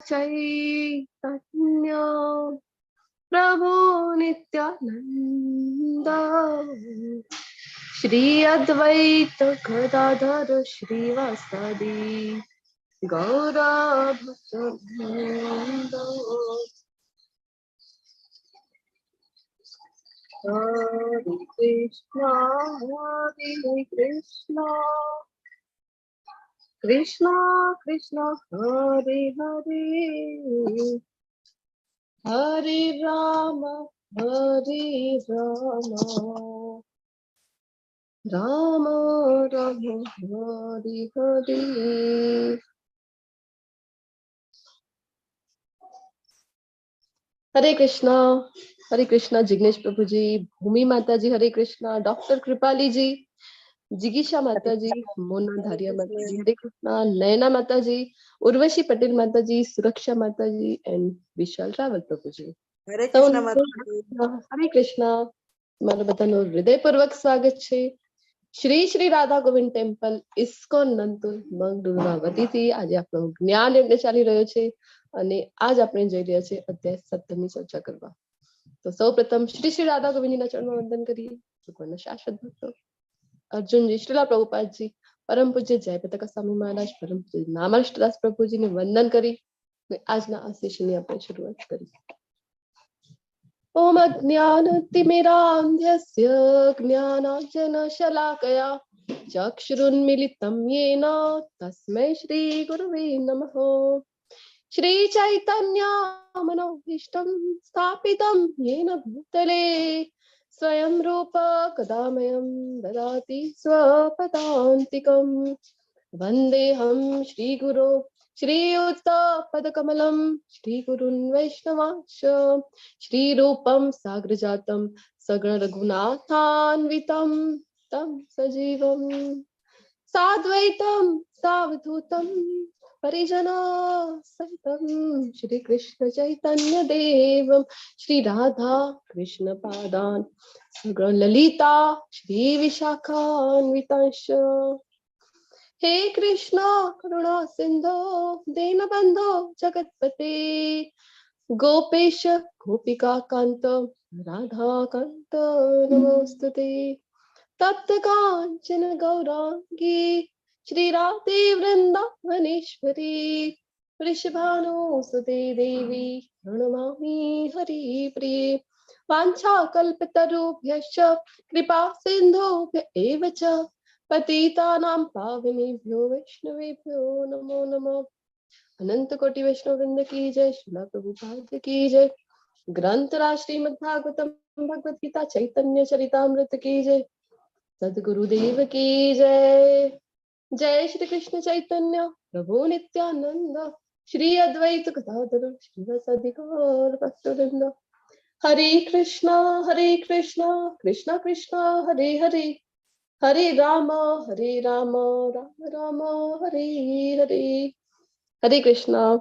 चैतन्य प्रभु नित्यानंद श्री अद्वैत गदाधर श्रीवासादि गौरा भक्तवृंद। हरे कृष्णा कृष्णा कृष्णा हरे हरे हरे राम राम राम हरे हरे। हरे कृष्णा जिग्नेश प्रभु जी, भूमि माता जी हरे कृष्णा, डॉक्टर कृपाली जी, जिगीशा माता जी, मोना धारिया माता जी हरे कृष्णा, नयना माता जी, उर्वशी पटेल माता जी, सुरक्षा माता जी एंड विशाल रावल प्रभु जी। हरे कृष्णा તમારું બધાનું હૃદયપૂર્વક સ્વાગત છે શ્રી શ્રી રાધા ગોવિંદ ટેમ્પલ ઇસ્કોન નંતુલ મંગળુરવતીથી આજે આપણો જ્ઞાન યજ્ઞ ચાલી રહ્યો છે અને આજ આપણે જઈ રહ્યા છે અધ્યાય 17ની ચર્ચા કરવા. તો સૌપ્રથમ શ્રી શ્રી રાધા ગોવિંદના ચરણમાં વંદન કરીએ. ભગવાનના શાશ્વત ભક્તો અર્જુનજી, શ્રીલા પ્રભુપાદજી, પરમ પૂજ્ય જયપ્રતાકા સ્વામી મહારાજ, પરમ પૂજ્ય નામાષ્ટદાસ પ્રભુજીને વંદન કરી આજના આ સેશનની આપણે શરૂઆત કરી. ओम अज्ञानतिमिरान्धस्य ज्ञानाञ्जनशलाकया चक्षुरुन्मिलितं येन तस्मै श्रीगुरुवे नमः. श्रीचैतन्यमनोभीष्टं स्थापितं येन भूतले स्वयं रूप कदामयं ददाति स्वपदान्तिकं वन्देऽहं श्रीगुरो श्रीयुतपदकमलं श्रीगुरुन् वैष्णवांश्च श्रीरूपं साग्रजातं सगणरघुनाथान्वितं तं सजीवं साद्वैतं सावधूतं परिजनसहितं श्रीकृष्ण चैतन्य देवं श्रीराधा कृष्णपादान् सगणललिता श्रीविशाखान्वितांश्च हे कृष्णा करुणा सिंधो दीनबंधो जगतपते गोपेश गोपिका कांत राधा कांत नमोस्तुते तप्त कांचन गौरांगी श्री राधे वृंदावनेश्वरी वृषभानुसुते देवी प्रणमामि हरिप्रिये वाञ्छाकल्पतरुभ्यश्च कृपा सिन्धुभ्य एव च पतितानां पावनेभ्यो वैष्णवेभ्यो नमो नमः। अनंत कोटि वैष्णव वृंद की जय, श्रीला प्रभुपाद की जय। ग्रंथ राज श्रीमद् भागवतम भगवत गीता चैतन्य चरितामृत की जय। सद्गुरुदेव की जय। जय श्री कृष्ण चैतन्य प्रभु नित्यानंद श्री अद्वैत गदाधर श्रीवासादि गौर भक्तवृंद। हरे कृष्णा कृष्णा कृष्णा हरे हरे, हरे राम राम राम हरे हरे. हरे कृष्णा.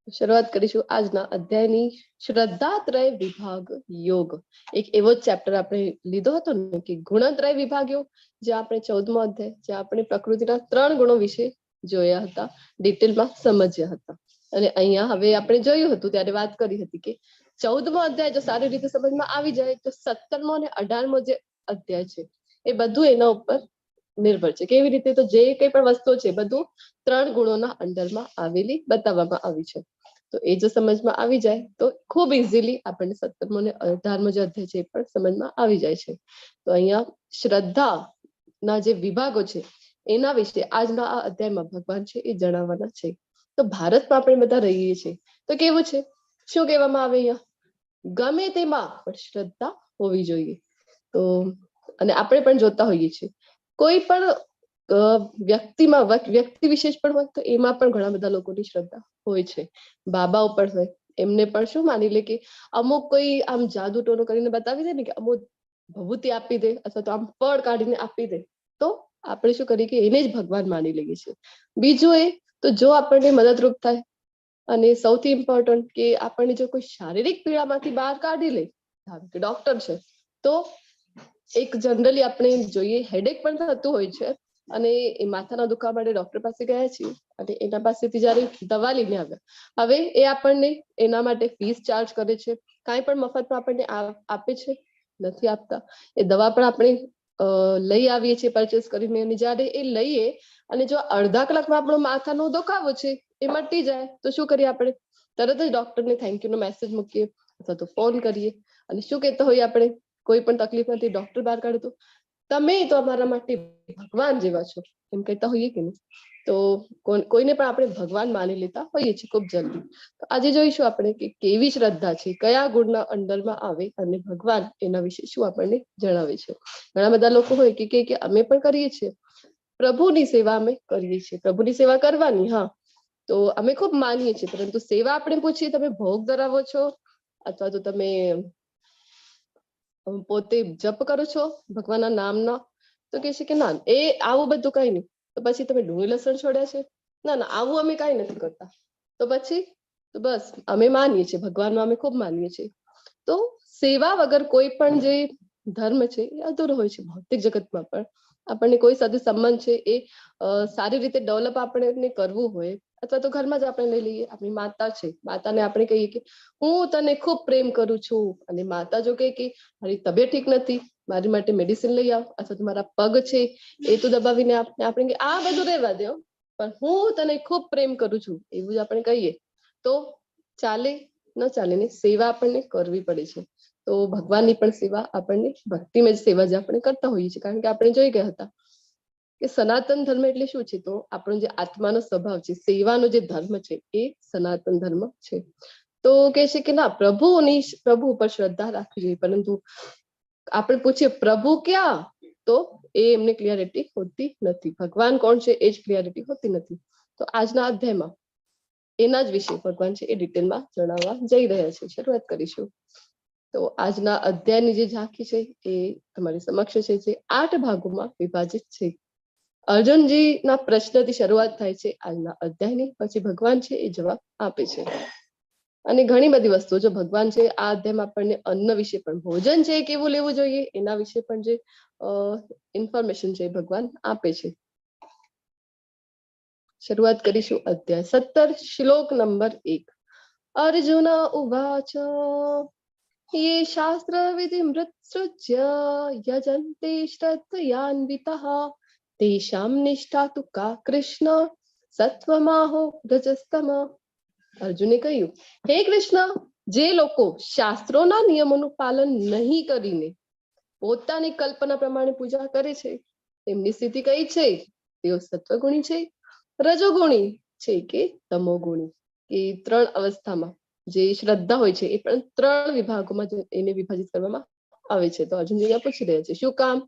શરૂઆત કરીશું આજના અધ્યાયની શ્રદ્ધાત્રય વિભાગ યોગ. એક એવો જ ચેપ્ટર આપણે લીધો હતો ને કે ગુણત્રય વિભાગ યોગ, જે આપણે 14મો અધ્યાય, જે આપણે પ્રકૃતિના 3 ગુણો વિશે જોયા હતા, ડિટેલમાં સમજ્યા હતા. અને અહીંયા હવે આપણે જોયું હતું ત્યારે વાત કરી હતી કે 14મો અધ્યાય જો સારી રીતે સમજમાં આવી જાય તો 17મો અને 18મો જે અધ્યાય છે એ બધું એના ઉપર નિર્ભર છે. કેવી રીતે? તો જે કંઈ પણ વસ્તુ છે બધું 3 ગુણોના અંડરમાં આવેલી બતાવવામાં આવી છે. તો એ જો સમજમાં આવી જાય તો ખૂબ ઇઝીલી આપણને 17મો અને 18મો જે અધ્યાય છે એ પણ સમજમાં આવી જાય છે. તો અહીંયા શ્રદ્ધાના જે વિભાગો છે એના વિશે આજના આ અધ્યાયમાં ભગવાન છે એ જણાવવાના છે. તો ભારતમાં આપણે બધા રહીએ છીએ તો કેવું છે, શું કહેવામાં આવે અહીંયા? ગમે તેમાં પણ શ્રદ્ધા હોવી જોઈએ. તો અને આપણે પણ જોતા હોઈએ છીએ કોઈ પણ વ્યક્તિમાં વ્યક્તિ વિશેષ પણ હોય તો એમાં પણ ઘણા બધા લોકોની શ્રદ્ધા હોય છે. બાબાઓ પણ હોય, એમને પણ શું માની લે કે અમુક કોઈ આમ જાદુ ટોનો કરીને બતાવી દે ને કે અમુક ભભૂતિ આપી દે અથવા તો આમ પડ કાઢીને આપી દે તો આપણે શું કરીએ કે એને જ ભગવાન માની લઈએ છીએ. બીજું એ તો જો આપણને મદદરૂપ થાય અને સૌથી ઇમ્પોર્ટન્ટ કે આપણને જો કોઈ શારીરિક પીડામાંથી બહાર કાઢી લે, કે ડોક્ટર છે તો એક જનરલી આપણે જોઈએ હેડેક પણ થતું હોય છે અને એ માથાના દુખાવા માટે ડોક્ટર પાસે ગયા છીએ અને એના પાસેથી જયારે દવા લઈને આવ્યા, હવે એ આપણને એના માટે ફીસ ચાર્જ કરે છે, કાંઈ પણ મફતમાં આપણને આપે છે નથી આપતા. એ દવા પણ આપણે લઈ આવીએ છીએ પરચેસ કરીને, અને જયારે એ લઈએ અને જો અડધા કલાકમાં આપણો માથાનો દુખાવો છે એ મટી જાય તો શું કરીએ આપણે? તરત જ ડોક્ટરને થેન્ક યુ નો મેસેજ મૂકીએ અથવા તો ફોન કરીએ અને શું કહેતા હોઈએ આપણે? કોઈ પણ તકલીફ નથી, ડોક્ટર બહાર કાઢે તો તમે તો અમારા માટે ભગવાન જેવા છો એમ કહેતા હોઈએ કે નહીં? તો કોઈને પણ આપણે ભગવાન માની લેતા હોઈએ છીએ ખૂબ જલ્દી. તો આજે જોઈશું આપણે કે કેવી શ્રદ્ધા છે, કયા ગુણના અંડરમાં આવે અને ભગવાન એના વિશે શું આપણને જણાવે છે. ઘણા બધા લોકો હોય કે અમે પણ કરીએ છીએ, પ્રભુની સેવા અમે કરીએ છીએ, પ્રભુની સેવા કરવાની, હા, તો અમે ખૂબ માનીએ છીએ, પરંતુ સેવા આપણે પૂછીએ તમે ભોગ ધરાવો છો અથવા તો તમે પોતે જપ કરો છો ભગવાનના નામના, તો કે છે કે ના એ આવું બધું કઈ નહીં. તો પછી તમે ડુંગળી લસણ છોડ્યા છે? ના ના, આવું અમે કઈ નથી કરતા. તો પછી તો બસ અમે માનીએ છીએ ભગવાનમાં, અમે ખૂબ માનીએ છીએ. તો સેવા વગર કોઈ પણ જે ધર્મ છે એ અધૂરો હોય છે. ભૌતિક જગતમાં પણ આપણને કોઈ સાથે સંબંધ છે એ સારી રીતે ડેવલપ આપણે કરવું હોય, અથવા તો ઘરમાં જ આપણે લઈ લઈએ, આપણી માતા છે, માતાને આપણે કહીએ કે હું તને ખૂબ પ્રેમ કરું છું, અને માતા જો કહે કે મારી તબિયત ઠીક નથી, મારી માટે મેડિસિન લઈ આવ, અથવા તમારા પગ છે એ તો દબાવીને આપણે આ બધું રહેવા દો, પણ હું તને ખૂબ પ્રેમ કરું છું એવું જ આપણે કહીએ તો ચાલે? ન ચાલે ને? સેવા આપણને કરવી પડે છે. તો ભગવાનની પણ સેવા આપણને ભક્તિમય સેવા જે આપણે કરતા હોઈએ છીએ, કારણ કે આપણે જોઈ ગયા હતા કે સનાતન ધર્મ એટલે શું છે? તો આપણો જે આત્માનો સ્વભાવ છે, સેવાનો જે ધર્મ છે એ સનાતન ધર્મ છે. તો કે છે કે ના, પ્રભુ ઉપર શ્રદ્ધા રાખવી જોઈએ, પરંતુ આપણે પૂછીએ પ્રભુ ક્યાં, તો એ એમને ક્લિયરિટી હોતી નથી. ભગવાન કોણ છે એ જ ક્લિયરિટી હોતી નથી. તો આજના અધ્યાયમાં એના જ વિશે ભગવાન છે એ ડિટેલમાં જણાવવા જઈ રહ્યા છે. શરૂઆત કરીશું. તો આજના અધ્યાયની જે ઝાંખી છે એ તમારી સમક્ષ છે, જે 8 ભાગોમાં વિભાજિત છે. અર્જુનજી ના પ્રશ્નથી શરૂઆત થાય છે આજના અધ્યાયની, પછી ભગવાન છે એ જવાબ આપે છે. અને ઘણી બધી વસ્તુઓ જો ભગવાન છે આ અધ્યાયમાં આપણને અન્ન વિશે પણ, ભોજન છે એ કેવું લેવું જોઈએ એના વિશે પણ જે ઇન્ફોર્મેશન છે ભગવાન આપે છે. શરૂઆત કરીશું અધ્યાય 17, શ્લોક નંબર 1. અર્જુન ઉવાચ ये शास्त्र विधि मृत्सृज्य यजन्ते श्रद्धयान्वितः तेषां निष्ठा तु का कृष्ण सत्वमाहो रजस्तम. અર્જુને કહ્યું, હે કૃષ્ણ, જે લોકો શાસ્ત્રોના નિયમોનું પાલન નહીં કરીને પોતાની કલ્પના પ્રમાણે પૂજા કરે છે તેમની સ્થિતિ કઈ છે? તેઓ સત્વગુણી છે, રજોગુણી છે કે તમોગુણી? એ 3 અવસ્થામાં જે શ્રદ્ધા હોય છે એ પણ 3 વિભાગોમાં એને વિભાજિત કરવામાં આવે છે. તો અર્જુનજી અહીંયા પૂછી રહ્યા છે, શું કામ?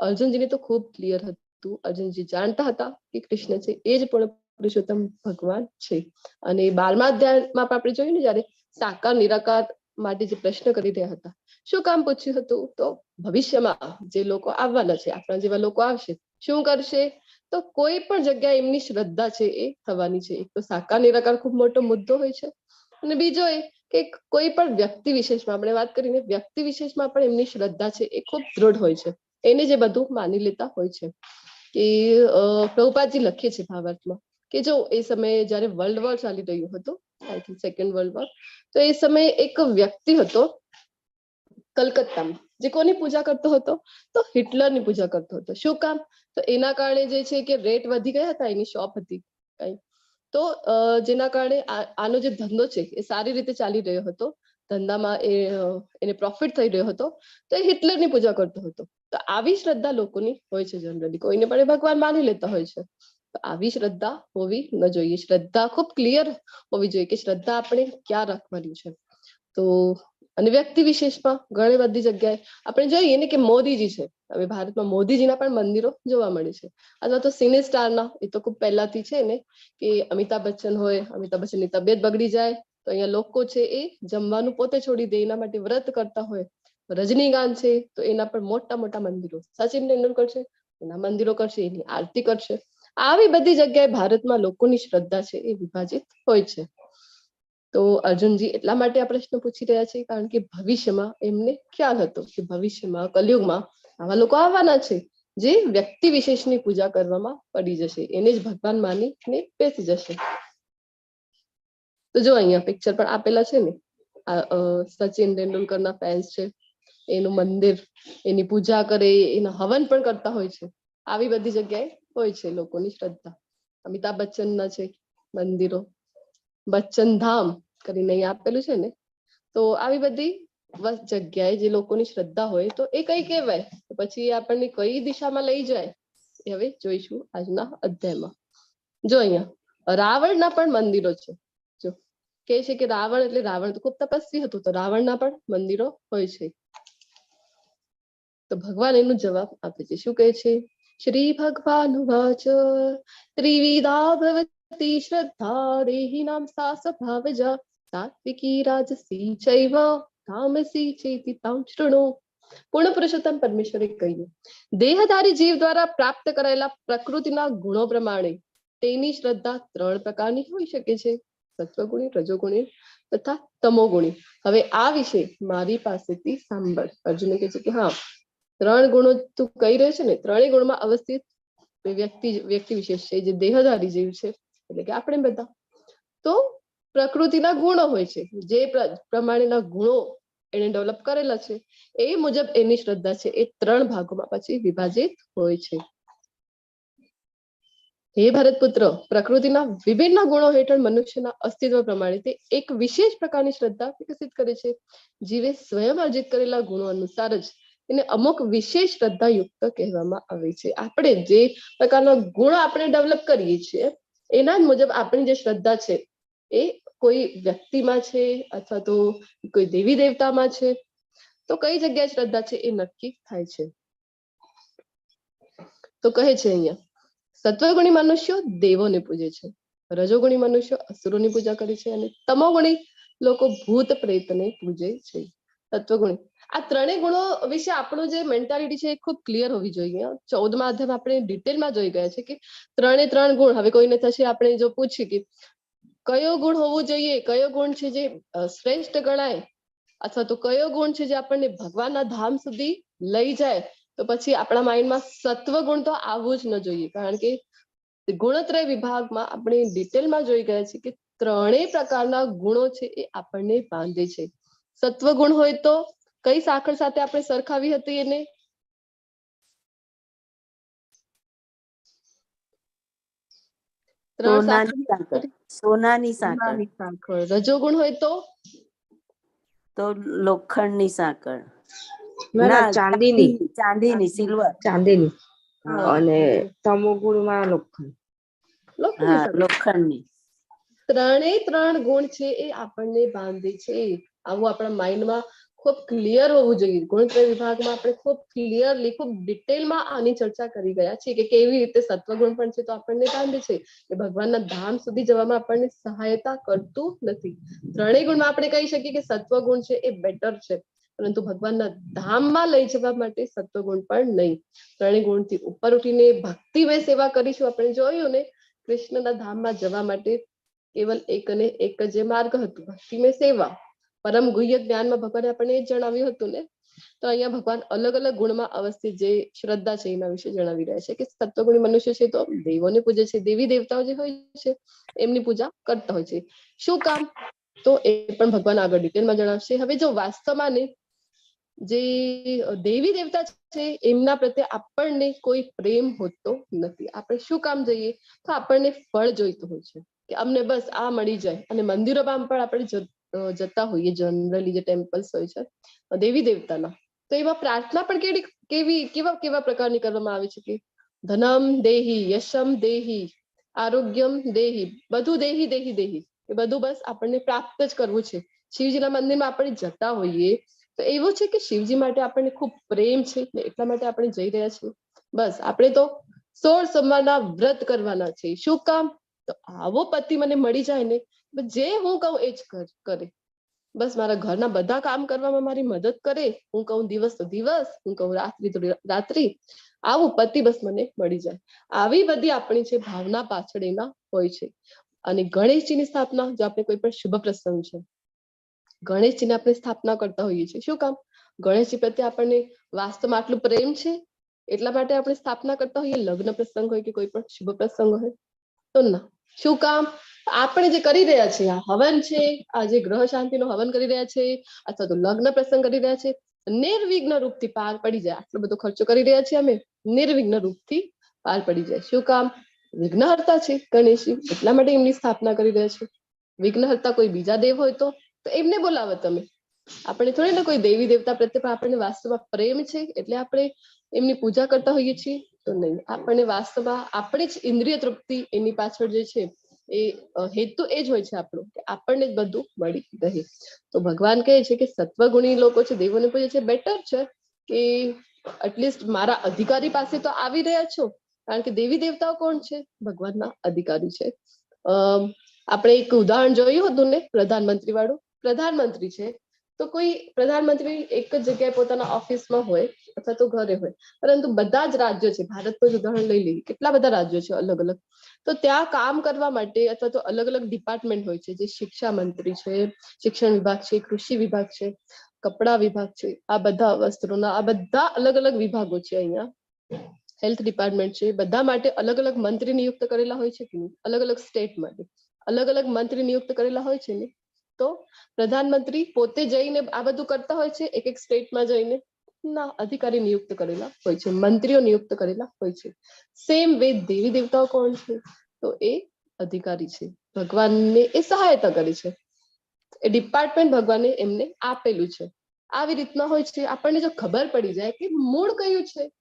અર્જુનજીને તો ખૂબ ક્લિયર હતું. અર્જુનજી જાણતા હતા કે કૃષ્ણ છે એ જ પૂર્ણ પુરુષોત્તમ ભગવાન છે. અને 12મા અધ્યાયમાં આપણે જોયું ને, જયારે સાકાર નિરાકાર માટે જે પ્રશ્ન કરી રહ્યા હતા, શું કામ પૂછ્યું હતું? તો ભવિષ્યમાં જે લોકો આવવાના છે, આપણા જેવા લોકો આવશે, શું કરશે? તો કોઈ પણ જગ્યાએ એમની શ્રદ્ધા છે એ થવાની છે. એક તો સાકાર નિરાકાર ખૂબ મોટો મુદ્દો હોય છે, અને બીજો એ કે કોઈ પણ વ્યક્તિ વિશેષમાં આપણે વાત કરીને, વ્યક્તિ વિશેષમાં પણ એમની શ્રદ્ધા છે એ ખૂબ દૃઢ હોય છે. એને જે બધું માની લેતા હોય છે. કે પ્રભુપાદજી લખે છે ભાવાર્થમાં કે જો એ સમયે જયારે વર્લ્ડ વોર ચાલી રહ્યું હતું, I think second world war, તો એ સમયે એક વ્યક્તિ હતો કલકત્તામાં, જે કોની પૂજા કરતો હતો? તો હિટલરની પૂજા કરતો હતો. શું કામ? તો એના કારણે જે છે કે રેટ વધી ગયા હતા, એની શોપ હતી કઈ, તો જેના કારણે આનો જે ધંધો છે એ સારી રીતે ચાલી રહ્યો હતો, ધંધામાં એને પ્રોફિટ થઈ રહ્યો હતો, તો એ હિટલરની પૂજા કરતો હતો. તો આવી શ્રદ્ધા લોકોની હોય છે જનરલી, કોઈને પણ ભગવાન માની લેતા હોય છે. તો આવી શ્રદ્ધા હોવી ન જોઈએ. શ્રદ્ધા ખૂબ ક્લિયર હોવી જોઈએ કે શ્રદ્ધા આપણે ક્યાં રાખવાની છે. તો અને વ્યક્તિ વિશેષમાં ઘણી બધી જગ્યાએ આપણે જોઈએ ને કે મોદીજી છે, હવે ભારતમાં મોદીજીના પણ મંદિરો જોવા મળે છે, અથવા તો સિને સ્ટારના, એ તો ખૂબ પહેલાથી છે ને કે અમિતાભ બચ્ચન હોય, અમિતાભ બચ્ચનની તબિયત બગડી જાય તો અહીંયા લોકો છે એ જમવાનું પોતે છોડી દે, એના માટે વ્રત કરતા હોય. રજનીકાંત છે તો એના પણ મોટા મોટા મંદિરો, સચિન તેંડુલકર છે એના મંદિરો કરશે, એની આરતી કરશે. આવી બધી જગ્યાએ ભારતમાં લોકોની શ્રદ્ધા છે એ વિભાજિત હોય છે. તો અર્જુનજી એટલા માટે આ પ્રશ્ન પૂછી રહ્યા છે કારણ કે ભવિષ્યમાં એમને ખ્યાલ હતો કે ભવિષ્યમાં કલયુગમાં આવા લોકો આવવાના છે, જે વ્યક્તિ વિશેષની પૂજા કરવામાં પડી જશે, એને જ ભગવાન માનીને બેસી જશે. તો જો અહીંયા પિક્ચર પણ આપેલા છે ને, સચિન તેંડુલકરના ફેન્સ છે, એનું મંદિર, એની પૂજા કરે, એના હવન પણ કરતા હોય છે. આવી બધી જગ્યાએ હોય છે લોકોની શ્રદ્ધા. અમિતાભ બચ્ચનના છે મંદિરો, બચ્ચન ધામ કરીને અહીં આપેલું છે ને. તો આવી બધી જગ્યાએ જે લોકોની શ્રદ્ધા હોય તો એ કઈ કહેવાય, પછી આપણને કઈ દિશામાં લઈ જાય એ હવે જોઈશું આજના અધ્યાયમાં. જો અહીંયા રાવણના પણ મંદિરો છે. જો કે છે કે રાવણ એટલે રાવણ તો ખૂબ તપસ્વી હતું, તો રાવણના પણ મંદિરો હોય છે. તો ભગવાન એનો જવાબ આપે છે. શું કહે છે? શ્રી ભગવાન વાચ ત્રિવિધા ભવતી શ્રદ્ધા દેહિનામ સા સ્વભાવજા સાત્વિકી રાજસી ચૈવ તામસી ચેતિ તામ શૃણુ. પૂર્ણ પુરુષોત્તમ પરમેશ્વરે કહ્યું, દેહધારી જીવ દ્વારા પ્રાપ્ત કરાયેલા પ્રકૃતિના ગુણો પ્રમાણે તેની શ્રદ્ધા 3 પ્રકારની હોઈ શકે છે: સત્વગુણી, રજોગુણી તથા તમોગુણી. હવે આ વિશે મારી પાસેથી સાંભળ. અર્જુન કહે છે કે હા, 3 ગુણો તું કહી રહ્યો છે ને, 3 ગુણમાં અવસ્થિત વ્યક્તિ વિશેષ છે, જે દેહધારી જીવ છે, એટલે કે આપણે બધા. તો પ્રકૃતિના ગુણો હોય છે, જે પ્રમાણેના ગુણો એને ડેવલપ કરેલા છે એ મુજબ એની શ્રદ્ધા છે એ 3 ભાગોમાં પછી વિભાજિત હોય છે. હે ભરતપુત્ર, પ્રકૃતિના વિભિન્ન ગુણો હેઠળ મનુષ્યના અસ્તિત્વ પ્રમાણે તે એક વિશેષ પ્રકારની શ્રદ્ધા વિકસિત કરે છે. જીવે સ્વયં અર્જિત કરેલા ગુણો અનુસાર જ એને અમુક વિશેષ શ્રદ્ધા યુક્ત કહેવામાં આવે છે. આપણે જે પ્રકારના ગુણ આપણે ડેવલપ કરીએ છીએ એના જ મુજબ આપણી જે શ્રદ્ધા છે એ કોઈ વ્યક્તિમાં છે અથવા તો કોઈ દેવી દેવતામાં છે, તો કઈ જગ્યાએ શ્રદ્ધા છે એ નક્કી થાય છે. તો કહે છે અહીંયા, સત્વગુણી મનુષ્યો દેવોને પૂજે છે, રજોગુણી મનુષ્યો અસુરોની પૂજા કરે છે, અને તમોગુણી લોકો ભૂત પ્રેતને પૂજે છે. સત્વગુણી, આ 3 ગુણો વિશે આપણું જે મેન્ટાલિટી છે એ ખૂબ ક્લિયર હોવી જોઈએ. 14મા અધ્યાયમાં આપણે ડિટેલમાં જોઈ ગયા છે કે 3 ગુણ. હવે કોઈને થશે આપણે જો પૂછીએ કે કયો ગુણ હોવું જોઈએ, કયો ગુણ છે જે શ્રેષ્ઠ ગણાય, અથવા તો કયો ગુણ છે જે આપણને ભગવાનના ધામ સુધી લઈ જાય, તો પછી આપણા માઇન્ડમાં સત્વગુણ તો આવવું જ ન જોઈએ. કારણ કે ગુણત્રય વિભાગમાં આપણે ડિટેલમાં જોઈ ગયા છે કે 3 પ્રકારના ગુણો છે એ આપણને બાંધે છે. સત્વગુણ હોય તો કઈ સાંકળ સાથે આપણે સરખાવી હતી એને? સોનાની સાંકળ. રજોગુણ હોય તો લોખંડની સાંકળ. ના, ચાંદીની, સિલ્વર. ચાંદીની. અને તમોગુણમાં લોખંડની. 3 ગુણ છે એ આપણને બાંધે છે. આવું આપણા માઇન્ડમાં ખૂબ ક્લિયર હોવું જોઈએ. ગુણત્રય વિભાગમાં આપણે ખૂબ ક્લિયરલી, ખૂબ ડિટેલમાં આની ચર્ચા કરી ગયા છે કે કેવી રીતે સત્વગુણ પણ છે તો આપણને બાંધે છે, કે ભગવાનના ધામ સુધી જવામાં આપણને સહાયતા કરતું નથી. 3 ગુણમાં આપણે કહી શકીએ કે સત્વગુણ છે એ બેટર છે, પરંતુ ભગવાનના ધામમાં લઈ જવા માટે સત્વગુણ પણ નહીં. 3 ગુણથી ઉપર ઉઠીને ભક્તિમય સેવા કરીશું. આપણે જોયું ને, કૃષ્ણના ધામમાં જવા માટે કેવલ એક અને એક જ માર્ગ હતું, ભક્તિમય સેવા. પરમ ગુહ્ય જ્ઞાનમાં ભગવાને આપણને એ જણાવ્યું હતું ને. તો અહીંયા ભગવાન અલગ અલગ ગુણમાં અવસ્થિત જે શ્રદ્ધા છે એના વિશે જણાવી રહ્યા છે કે સત્વગુણી મનુષ્ય છે તો દેવોને પૂજે છે, દેવી દેવતાઓ જે હોય છે એમની પૂજા કરતા હોય છે. શું કામ? તો એ પણ ભગવાન આગળ ડિટેલમાં જણાવશે. હવે જો વાસ્તવમાં ને જે દેવી દેવતા છે એમના પ્રત્યે આપણને કોઈ પ્રેમ હોતો નથી. આપણે શું કામ જઈએ? તો આપણને ફળ જોઈતું હોય છે કે અમને બસ આ મળી જાય. અને મંદિરોમાં પણ આપણે જતા હોઈએ જનરલી, જે ટેમ્પલ્સ હોય છે દેવી દેવતાના, તો એમાં પ્રાર્થના પણ કેવા પ્રકારની કરવામાં આવે છે કે ધનમ દેહી, યશમ દેહી, આરોગ્યમ દેહી, બધું દેહી દેહી દેહી, એ બધું બસ આપણને પ્રાપ્ત જ કરવું છે. શિવજીના મંદિરમાં આપણે જતા હોઈએ તો એવું છે કે શિવજી માટે આપણને ખૂબ પ્રેમ છે ને એટલા માટે આપણે જઈ રહ્યા છીએ. બસ આપણે તો 16 સોમવારના વ્રત કરવાના છે. શું કામ? તો આવો પતિ મને મળી જાય ને, જે હું કહું એ જ કરે. બસ મારા ઘરના બધા કામ કરવામાં મારી મદદ કરે. હું કહું દિવસ તો દિવસ, હું કહું રાત્રિ તો રાત્રિ. આવું પતિ બસ મને મળી જાય. આવી બધી આપણી છે ભાવના પાછળ એના હોય છે. અને ગણેશજીની સ્થાપના, જો આપણે કોઈ પણ શુભ પ્રસંગ છે, ગણેશજીને આપણે સ્થાપના કરતા હોઈએ છીએ. શું કામ? ગણેશજી પ્રત્યે આપણને વાસ્તવમાં આટલું પ્રેમ છે એટલા માટે આપણે સ્થાપના કરતા હોઈએ, લગ્ન પ્રસંગ હોય કે કોઈ પણ શુભ પ્રસંગ હોય તો ના. શું કામ? આપણે જે કરી રહ્યા છીએ, આ હવન છે, આ જે ગ્રહ શાંતિનો હવન કરી રહ્યા છે, અથવા તો લગ્ન પ્રસંગ કરી રહ્યા છે, નિર્વિઘ્ન રૂપથી પાર પડી જાય. આટલો બધો ખર્ચો કરી રહ્યા છીએ અમે, નિર્વિઘ્ન રૂપથી પાર પડી જાય. શું કામ? વિઘ્નહર્તા છે ગણેશજી, એટલા માટે એમની સ્થાપના કરી રહ્યા છે. વિઘ્નહર્તા કોઈ બીજા દેવ હોય તો એમને બોલાવો તમે. આપણે થોડી ને કોઈ દેવી દેવતા પ્રત્યે પણ આપણને વાસ્તવમાં પ્રેમ છે એટલે આપણે એમની પૂજા કરતા હોઈએ છીએ તો નહીં. આપણને વાસ્તવમાં આપણે જ ઇન્દ્રિય તૃપ્તિ એની પાછળ જે છે એ હેતુ એ જ હોય છે આપણો, કે આપણને જ બધું મળી રહે. તો ભગવાન કહે છે કે સત્વગુણી લોકો છે, દેવોને પૂજે છે, બેટર છે કે એટલીસ્ટ મારા અધિકારી પાસે તો આવી રહ્યા છો. કારણ કે દેવી દેવતાઓ કોણ છે? ભગવાનના અધિકારી છે. આપણે એક ઉદાહરણ જોયું હતું ને, પ્રધાનમંત્રી વાળું. પ્રધાનમંત્રી છે તો કોઈ પ્રધાનમંત્રી એક જ જગ્યાએ પોતાના ઓફિસમાં હોય અથવા તો ઘરે હોય, પરંતુ બધા જ રાજ્યો છે, ભારતનું જ ઉદાહરણ લઈ લઈએ, કેટલા બધા રાજ્યો છે અલગ અલગ. તો ત્યાં કામ કરવા માટે અથવા તો અલગ અલગ ડિપાર્ટમેન્ટ હોય છે, જે શિક્ષા મંત્રી છે, શિક્ષણ વિભાગ છે, કૃષિ વિભાગ છે, કપડા વિભાગ છે, આ બધા વસ્ત્રોના આ બધા અલગ અલગ વિભાગો છે. અહીંયા હેલ્થ ડિપાર્ટમેન્ટ છે, બધા માટે અલગ અલગ મંત્રી નિયુક્ત કરેલા હોય છે કે નહીં? અલગ અલગ સ્ટેટ માટે અલગ અલગ મંત્રી નિયુક્ત કરેલા હોય છે ને. તો પ્રધાનમંત્રી પોતે જઈને આ બધું કરતા હોય છે એક એક સ્ટેટમાં જઈને? ના, અધિકારી નિયુક્ત કરેલા હોય છે, મંત્રીઓ નિયુક્ત કરેલા હોય છે. સેમ વે દેવી દેવતાઓ કોણ છે? તો એ અધિકારી છે, ભગવાનને એ સહાયતા કરે છે, એ ડિપાર્ટમેન્ટ ભગવાને એમને આપેલું છે. આવી રીતના હોય છે. આપણને જો ખબર પડી જાય કે મૂળ કયું છે,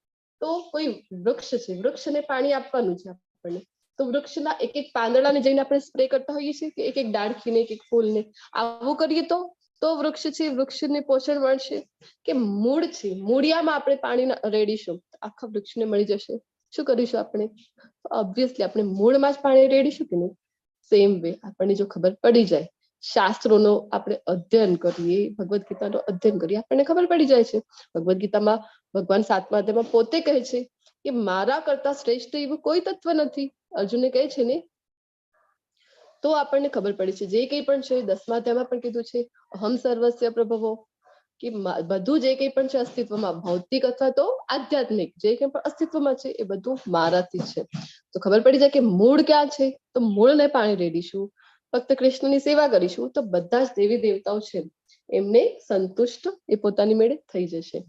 તો કોઈ વૃક્ષ છે, વૃક્ષને પાણી આપવાનું છે આપણને, તો વૃક્ષના એક એક પાંદડાને જઈને આપણે સ્પ્રે કરતા હોઈએ છીએ કે એક એક ડાળખીને એક એક ફૂલને. આવું કરીએ તો વૃક્ષ છે, વૃક્ષને પોષણ મળશે. કે મૂળ છે, મૂળિયામાં આપણે પાણી રેડીશું આખા વૃક્ષને મળી જશે. શું કરીશું આપણે? ઓબ્વિયસલી આપણે મૂળમાં જ પાણી રેડીશું કે નહીં? સેમ વે આપણને જો ખબર પડી જાય, શાસ્ત્રોનો આપણે અધ્યયન કરીએ, ભગવદ ગીતાનો અધ્યયન કરીએ, આપણને ખબર પડી જાય છે. ભગવદ ગીતામાં ભગવાન 7મા અધ્યાયમાં પોતે કહે છે કે મારા કરતા શ્રેષ્ઠ એવું કોઈ તત્વ નથી. અર્જુનને કહે છે ને, તો આપણને ખબર પડી છે. જે કંઈ પણ છે 10મા અધ્યાયમાં પણ કીધું છે, અહમ સર્વસ્ય પ્રભવો, કે બધું જે કંઈ પણ છે અસ્તિત્વમાં, ભૌતિક અથવા તો આધ્યાત્મિક જે કંઈ પણ અસ્તિત્વમાં છે એ બધું મારાથી છે. તો ખબર પડી જાય કે મૂળ ક્યાં છે, તો મૂળને પાણી રેડીશું, ફક્ત કૃષ્ણની સેવા કરીશું, તો બધા જ દેવી દેવતાઓ છે એમને સંતુષ્ટ એ પોતાની મેળે થઈ જશે.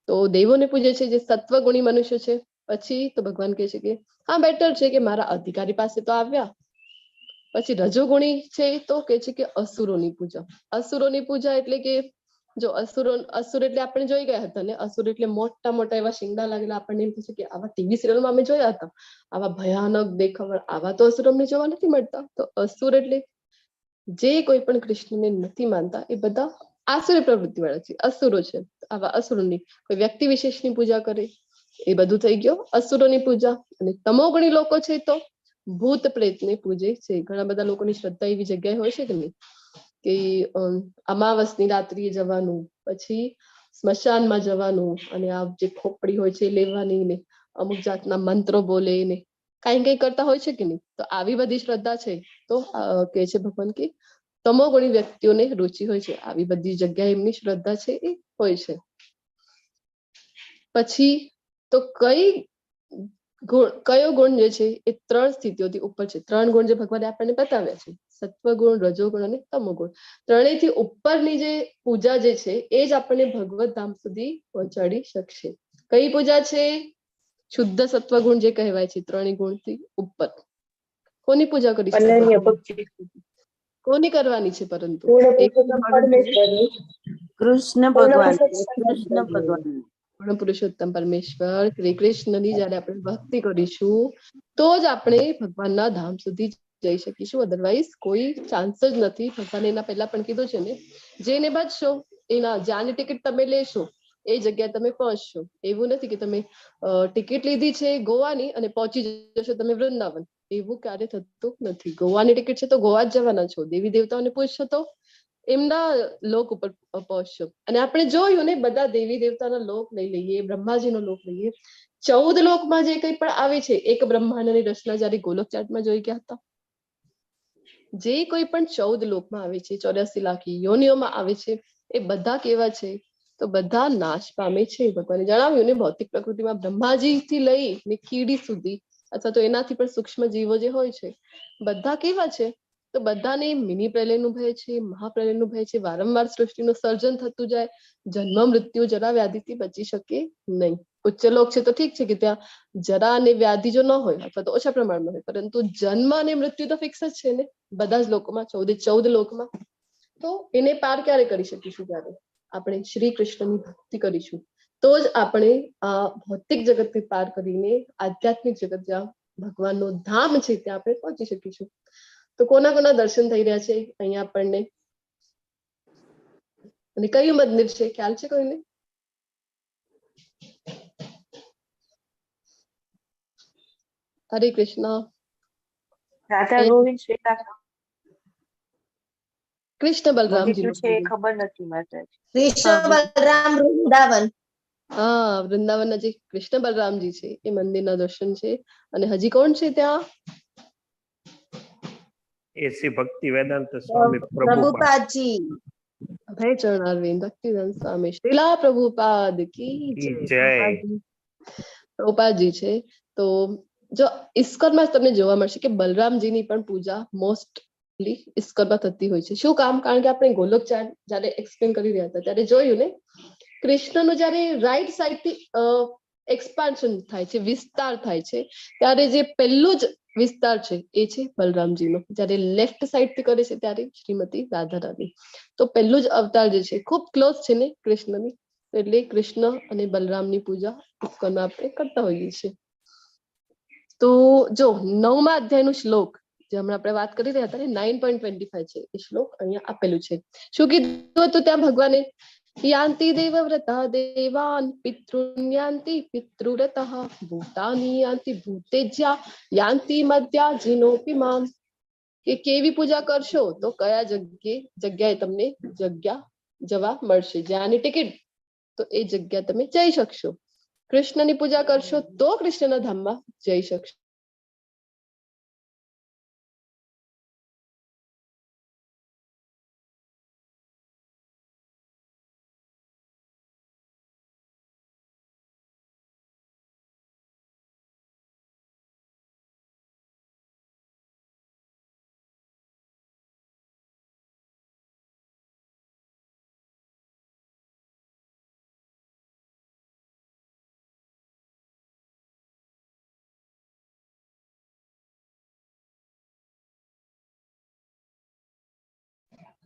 તો દેવોને પૂજે છે જે સત્વગુણી મનુષ્ય છે. પછી તો ભગવાન કહે છે કે હા બેટર છે કે મારા અધિકારી પાસે તો આવ્યા. પછી રજોગુણી છે તો કે છે કે અસુરોની પૂજા. અસુરોની પૂજા એટલે કે જો અસુર એટલે આપણે જોઈ ગયા હતા ને, અસુર એટલે મોટા મોટા એવા શિંગડા લાગેલા. આપણને એમ થશે કે આવા ટીવી સિરિયલમાં અમે જોયા હતા, આવા ભયાનક દેખાવ, આવા તો અસુર અમને જોવા નથી મળતા. તો અસુર એટલે જે કોઈ પણ કૃષ્ણને નથી માનતા એ બધા આસુરી પ્રવૃત્તિ વાળા છે, અસુરો છે. આવા અસુરોની કોઈ વ્યક્તિ વિશેષની પૂજા કરે એ બધું થઈ ગયો અસુરોની પૂજા. અને તમોગુણી લોકો છે તો ભૂત પ્રેતને પૂજે છે. ઘણા બધા લોકોની શ્રદ્ધા એવી જગ્યાએ હોય છે કે નહીં, કે અમાવસની રાત્રિએ જવાનું, પછી સ્મશાનમાં જવાનું, અને આ જે ખોપડી હોય છે એ લેવાની, ને અમુક જાતના મંત્રો બોલે ને કઈ કરતા હોય છે કે નહીં. તો આવી બધી શ્રદ્ધા છે તો કે છે ભગવાન કે તમોગુણી વ્યક્તિઓને રુચિ હોય છે. આવી બધી જગ્યાએ એમની શ્રદ્ધા છે એ હોય છે. પછી તો કયો ગુણ જે છે એ 3 સ્થિતિઓથી ઉપર છે. 3 ગુણ જે ભગવાને આપણને બતાવ્યા છે, સત્વગુણ, રજોગુણ અને તમોગુણ. ત્રણેયથી ઉપરની જે પૂજા જે છે એ જ આપણને ભગવત ધામ સુધી પહોંચાડી શકશે. કઈ પૂજા છે? શુદ્ધ સત્વગુણ જે કહેવાય છે, 3 ગુણથી ઉપર. કોની પૂજા કરી છે? કોની કરવાની છે? પરંતુ કૃષ્ણ ભગવાન, કૃષ્ણ ભગવાન, પૂર્ણ પુરુષોત્તમ પરમેશ્વર શ્રી કૃષ્ણની જયારે આપણે ભક્તિ કરીશું તો જ આપણે ભગવાનના ધામ સુધી જઈ શકીશું. અધરવાઇઝ કોઈ ચાન્સ જ નથી. ભગવાને એના પહેલા પણ કીધું છે ને, જેને બચશો એના જ્યાંની ટિકિટ તમે લેશો એ જગ્યાએ તમે પહોંચશો. એવું નથી કે તમે ટિકિટ લીધી છે ગોવાની અને પહોંચી જશો તમે વૃંદાવન. એવું ક્યારે થતું નથી. ગોવાની ટિકિટ છે તો ગોવા જ જવાના છો. દેવી દેવતાઓને પૂછશો તો એમના લોક ઉપર પહોંચશો. અને આપણે જોયું ને, બધા દેવી દેવતાના લોક લઈ લઈએ, બ્રહ્માજીનો લોક લઈએ, 14 લોકમાં જે કંઈ પણ આવે છે, એક બ્રહ્માંડની રચના જયારે ગોલોક ચાર્ટમાં જોઈ ગયા હતા, જે કોઈ પણ 14 લોકમાં આવે છે, 84 લાખ યોનિઓમાં આવે છે, એ બધા કેવા છે? તો બધા નાશ પામે છે. ભગવાને જણાવ્યું ને ભૌતિક પ્રકૃતિમાં બ્રહ્માજી થી લઈને કીડી સુધી અથવા તો એનાથી પણ સૂક્ષ્મ જીવો જે હોય છે બધા કેવા છે? તો બધાને મિની પ્રલયનું ભય છે, મહાપ્રલયનું ભય છે. વારંવાર સૃષ્ટિનું સર્જન થતું જાય, જન્મ મૃત્યુ જરા વ્યાધિથી બચી શકે નહીં. ઉચ્ચ લોક છે તો ઠીક છે કે ત્યાં જરા અને વ્યાધિ જો ન હોય અથવા તો ઓછા પ્રમાણમાં હોય, પરંતુ જન્મ અને મૃત્યુ તો ફિક્સ જ છે ને બધા જ લોકોમાં, 14 લોકમાં. તો એને પાર ક્યારે કરી શકીશું? ત્યારે આપણે શ્રી કૃષ્ણની ભક્તિ કરીશું તો જ આપણે આ ભૌતિક જગતને પાર કરીને આધ્યાત્મિક જગત જ્યાં ભગવાનનું ધામ છે ત્યાં આપણે પહોંચી શકીશું. તો કોના કોના દર્શન થઈ રહ્યા છે અહીંયા આપણને? અને કયું મંદિર છે ખ્યાલ છે કોઈને? હરે કૃષ્ણ. રાધા ગોવિંદ શ્રીલા કૃષ્ણ બલરામજી મંદિર છે એ ખબર નથી માતાજી. કૃષ્ણ બલરામ વૃંદાવન. હા, વૃંદાવન નજીક કૃષ્ણ બલરામજી છે એ મંદિરના દર્શન છે. અને હજી કોણ છે ત્યાં? એ શ્રી ભક્તિ વેદાંત સ્વામી પ્રભુપાદ. પ્રભુપાદજી. અભય ચરણારવિંદ ભક્તિવેદાંત સ્વામી શ્રીલા પ્રભુપાદ કી કી જય. જય. પ્રભુપાદજી છે. તો જો ઇસ્કોનમાં તમને જોવા મળશે કે બલરામજીની પણ પૂજા મોસ્ટલી ઇસ્કોનમાં થતી હોય છે. શું કામ? કારણ કે આપણે ગોલોક જયારે એક્સપ્લેન કરી રહ્યા હતા ત્યારે જોયું ને, કૃષ્ણનું જયારે રાઈટ સાઈડ થી એક્સપાન્શન થાય છે, વિસ્તાર થાય છે, ત્યારે જે પહેલું જ વિસ્તાર છે એ છે બલરામજીનો. જયારે લેફ્ટ સાઈડ થી કરે છે ત્યારે શ્રીમતી રાધા રાણી. તો પહેલું જ અવતાર જે છે ખૂબ ક્લોઝ છે ને કૃષ્ણની, એટલે કૃષ્ણ અને બલરામની પૂજા ઇસ્કોનમાં આપણે કરતા હોઈએ છીએ. તો જો 9મા અધ્યાયનું શ્લોક જે હમણાં આપણે વાત કરી રહ્યા હતા ને 9.25 છે એ શ્લોક અહીંયા આપેલું છે. શું કીધું હતું ત્યાં ભગવાને? યાન્તિ દેવવ્રતા દેવાન પિતૃન યાન્તિ પિતૃવ્રતઃ ભૂતાની યાન્તિ ભૂતેજ્યા યાન્તિ મદ્યા જીનોપી મામ. કે કેવી પૂજા કરશો તો કયા જગ્યાએ તમને જગ્યા જવા મળશે, જ્યાંની ટિકિટ તો એ જગ્યા તમે જઈ શકશો. કૃષ્ણની પૂજા કરશો તો કૃષ્ણના ધામમાં જઈ શકશો.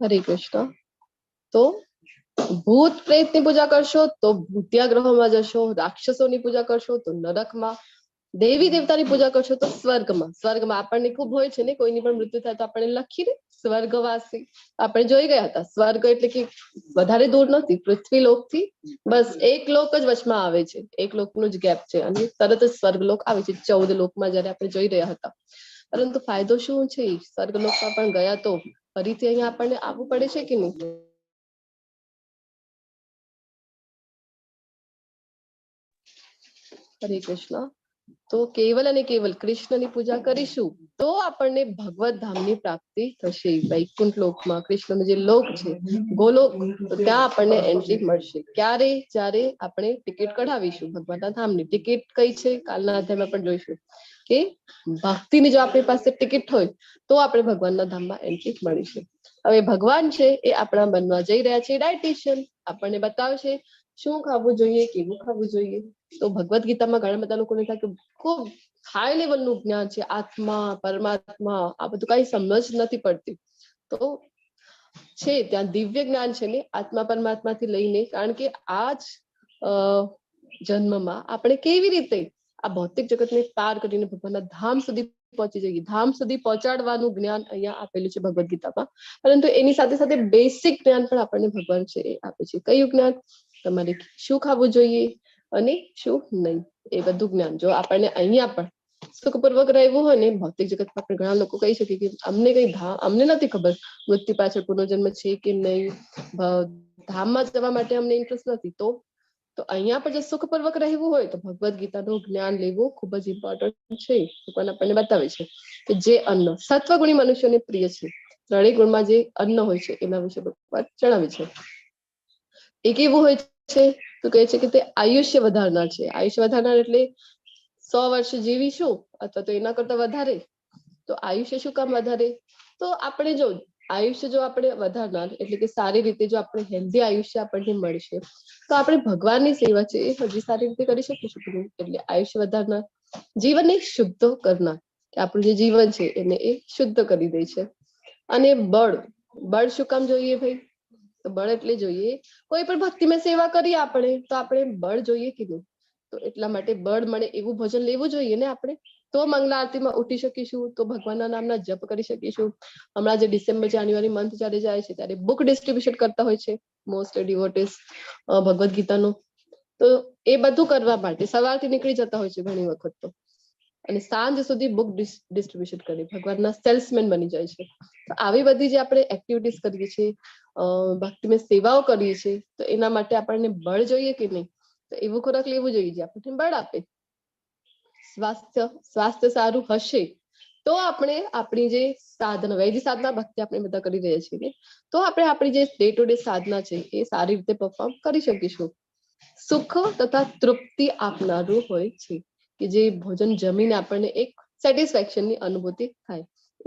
હરે કૃષ્ણ. તો ભૂત પ્રેતની પૂજા કરશો તો ભૂતિયા ગ્રહોમાં જશો, રાક્ષસોની પૂજા કરશો તો નરકમાં, દેવી દેવતાની પૂજા કરશો તો સ્વર્ગમાં. સ્વર્ગમાં આપણને ખૂબ હોય છે ને, કોઈની પણ મૃત્યુ થાય તો આપણને લખીને સ્વર્ગવાસી આપણે જોઈ ગયા હતા. સ્વર્ગ એટલે કે વધારે દૂર નથી, પૃથ્વી લોકથી બસ એક લોક જ વચમાં આવે છે, એક લોકનું જ ગેપ છે અને તરત જ સ્વર્ગલોક આવે છે 14 લોકમાં જયારે આપણે જોઈ રહ્યા હતા. પરંતુ ફાયદો શું છે? સ્વર્ગલોકમાં પણ ગયા તો ફરીથી અહીંયા આપણને આવવું પડે છે કે નહીં? હરે કૃષ્ણ. તો કેવલ અને કેવલ કૃષ્ણની પૂજા કરીશું તો આપણને ભગવત ધામની પ્રાપ્તિ થશે. વૈકુંઠ લોકમાં કૃષ્ણનો જે લોક છે ગોલોક, તો ત્યાં આપણને એન્ટ્રી મળશે. ક્યારે? જ્યારે આપણે ટિકિટ કઢાવીશું ભગવાનના ધામની. ટિકિટ કઈ છે? કાલના અધ્યાયમાં પણ જોઈશું કે ભક્તિની જો આપણી પાસે ટિકિટ હોય તો આપણે ભગવાનના ધામમાં એન્ટ્રી મળીશે. હવે ભગવાન છે એ આપણા બનવા જઈ રહ્યા છે ડાયટિશિયન. આપણને બતાવશે શું ખાવું જોઈએ, કેવું ખાવું જોઈએ. તો ભગવદ ગીતામાં ઘણા બધા લોકોને થાય કે ખૂબ હાઈ લેવલનું જ્ઞાન છે, આત્મા પરમાત્મા આ બધું કઈ સમજ નથી પડતી. તો છે ત્યાં દિવ્ય જ્ઞાન છે ને આત્મા પરમાત્માથી લઈને, કારણ કે આ જ જન્મમાં આપણે કેવી રીતે આ ભૌતિક જગતને પાર કરીને ભગવાનના ધામ સુધી પહોંચી જઈએ, ધામ સુધી પહોંચાડવાનું જ્ઞાન અહીંયા આપેલું છે ભગવદ ગીતામાં. પરંતુ એની સાથે સાથે બેસિક જ્ઞાન પણ આપણને ભગવાન છે એ આપે છે. કયું જ્ઞાન? તમારે શું ખાવું જોઈએ અને શું નહીં, એ બધું જ્ઞાન જો આપણને અહીંયા પણ સુખપૂર્વક રહેવું હોય ને, ભૌતિક જગતમાં આપણે ઘણા લોકો કહી શકીએ કે અમને નથી ખબર મૃત્યુ પાછળ પુનર્જન્મ છે કે નહીં, ધામમાં જવા માટે અમને ઇન્ટરેસ્ટ નથી. તો અહીંયા પણ જો સુખપૂર્વક રહેવું હોય તો ભગવદ ગીતાનું જ્ઞાન લેવું ખૂબ જ ઇમ્પોર્ટન્ટ છે. ભગવાન આપણને બતાવે છે કે જે અન્ન સત્વગુણી મનુષ્યને પ્રિય છે, ત્રણેય ગુણમાં જે અન્ન હોય છે એના વિશે ભગવાન જણાવે છે. એ કેવું હોય છે તો કહે છે કે તે આયુષ્ય વધારનાર છે. આયુષ્ય વધારનાર એટલે 100 વર્ષ જીવીશું અથવા તો એના કરતા વધારે. તો આયુષ્ય શું કામ વધારે? તો આપણે જો આયુષ્ય જો આપણે વધારનાર એટલે કે સારી રીતે જો આપણે હેલ્ધી આયુષ્ય આપણને મળશે તો આપણે ભગવાનની સેવા છે એ હજી સારી રીતે કરી શકીશું. એટલે આયુષ્ય વધારનાર, જીવનને શુદ્ધ કરનાર, કે આપણું જે જીવન છે એને એ શુદ્ધ કરી દે છે. અને બળ, બળ શું કામ જોઈએ ભાઈ? તો બળ એટલે જોઈએ કોઈ પણ ભક્તિમાં સેવા કરીએ આપણે તો આપણે બળ જોઈએ કે નહીં? તો એટલા માટે બળ મળે એવું ભોજન લેવું જોઈએ ને આપણે, તો મંગલા આરતીમાં ઉઠી શકીશું, તો ભગવાનના નામના જપ કરી શકીશું. હમણાં જે ડિસેમ્બર જાન્યુઆરી મંથ ચાલે જાય છે ત્યારે બુક ડિસ્ટ્રીબ્યુશન કરતા હોય છે મોસ્ટ ડિવોટીસ ભગવદ ગીતાનું. તો એ બધું કરવા માટે સવારથી નીકળી જતા હોય છે ઘણી વખત તો, અને સાંજ સુધી બુક ડિસ્ટ્રીબ્યુશન કરી ભગવાનના સેલ્સમેન બની જાય છે. તો આવી બધી જે આપણે એક્ટિવિટીઝ કરીએ છીએ, ભક્તિમય સેવાઓ કરીએ છીએ, તો એના માટે આપણને બળ જોઈએ કે નહીં? તો એવું ખોરાક લેવું જોઈએ જે આપણને બળ આપે. સ્વાસ્થ્ય સારું હશે તો આપણે આપણી જે સાધના, વૈદિક સાધના ભક્તિ આપણે બધા કરી રહ્યા છીએ, તો આપણે આપણી જે ડે ટુ ડે સાધના છે એ સારી રીતે પરફોર્મ કરી શકીશું. સુખ તથા તૃપ્તિ આપનારું હોય છે, કે જે ભોજન જમીને આપણને એક સેટિસ્ફેક્શનની અનુભૂતિ થાય,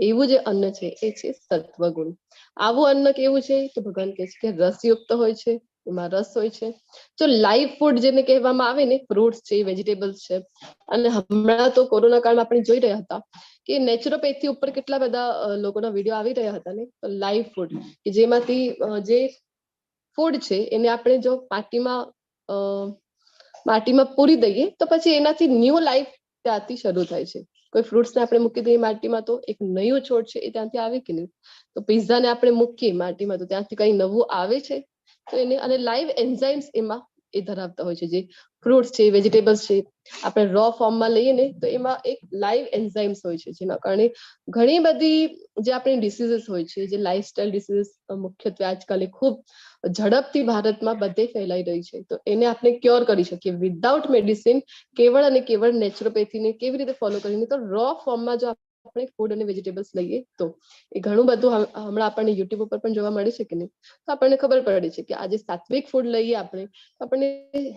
એવું જે અન્ન છે એ છે સત્વગુણ. આવું અન્ન કેવું છે તો ભગવાન કહે છે કે રસયુક્ત હોય છે, એમાં રસ હોય છે. જો લાઈવ ફૂડ જેને કહેવામાં આવે ને, ફ્રૂટ્સ છે, વેજીટેબલ્સ છે, અને હમણાં તો કોરોના કાળમાં આપણે જોઈ રહ્યા હતા કે નેચરોપેથી ઉપર કેટલા બધા લોકોના વિડીયો આવી રહ્યા હતા ને, લાઈવ ફૂડ કે જેમાંથી જે ફૂડ છે એને આપણે જો માટીમાં પૂરી દઈએ તો પછી એનાથી ન્યૂ લાઈફ ત્યાંથી શરૂ થાય છે. કોઈ ફ્રૂટ્સને આપણે મૂકી દઈએ માટીમાં તો એક નયું છોડ છે એ ત્યાંથી આવે કે નહીં? તો પિઝાને આપણે મૂકીએ માટીમાં તો ત્યાંથી કઈ નવું આવે છે? તો એને, અને લાઈવ એન્ઝાઇમ્સ એમાં એ ધરાવતા હોય છે. જે ફ્રૂટ્સ છે, વેજીટેબલ્સ છે, આપણે રો ફોર્મમાં લઈએ ને તો એમાં એક લાઈવ એન્ઝાઇમ્સ હોય છે, જેના કારણે ઘણી બધી જે આપણી ડિસીઝીસ હોય છે, જે લાઈફસ્ટાઈલ ડિસીઝીસ મુખ્યત્વે આજકાલે ખૂબ ઝડપથી ભારતમાં બધે ફેલાઈ રહી છે, તો એને આપણે ક્યોર કરી શકીએ વિધાઉટ મેડિસિન, કેવળ અને કેવળ નેચરોપેથીને કેવી રીતે ફોલો કરીને? તો રો ફોર્મમાં જો આપણે ફૂડ અને વેજીટેબલ્સ લઈએ તો એ ઘણું બધું હમણાં આપણને યુટ્યુબ ઉપર પણ જોવા મળે છે કે નહીં? તો આપણને ખબર પડે છે કે આજે સાત્વિક ફૂડ લઈએ આપણે તો આપણને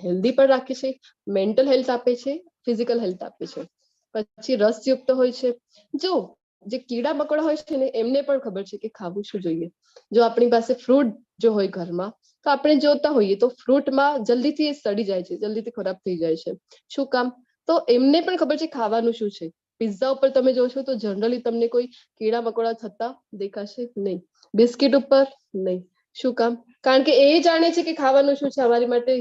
હેલ્ધી પણ રાખે છે, મેન્ટલ હેલ્થ આપે છે, ફિઝિકલ હેલ્થ આપે છે. પછી રસયુક્ત હોય છે. જો જે કીડા મકોડા હોય છે ને એમને પણ ખબર છે કે ખાવું શું જોઈએ. જો આપણી પાસે ફ્રૂટ જો હોય ઘરમાં તો આપણે જોતા હોઈએ તો ફ્રૂટમાં જલ્દીથી સડી જાય છે, જલ્દીથી ખરાબ થઈ જાય છે. શું કામ? તો એમને પણ ખબર છે ખાવાનું શું છે. પિઝા ઉપર તમે જોશો તો જનરલી તમને કોઈ કીડા મકોડા થતા દેખાશે નહીં, બિસ્કિટ ઉપર નહીં. શું કામ? કારણ કે એ જાણે છે કે ખાવાનું શું છે, અમારી માટે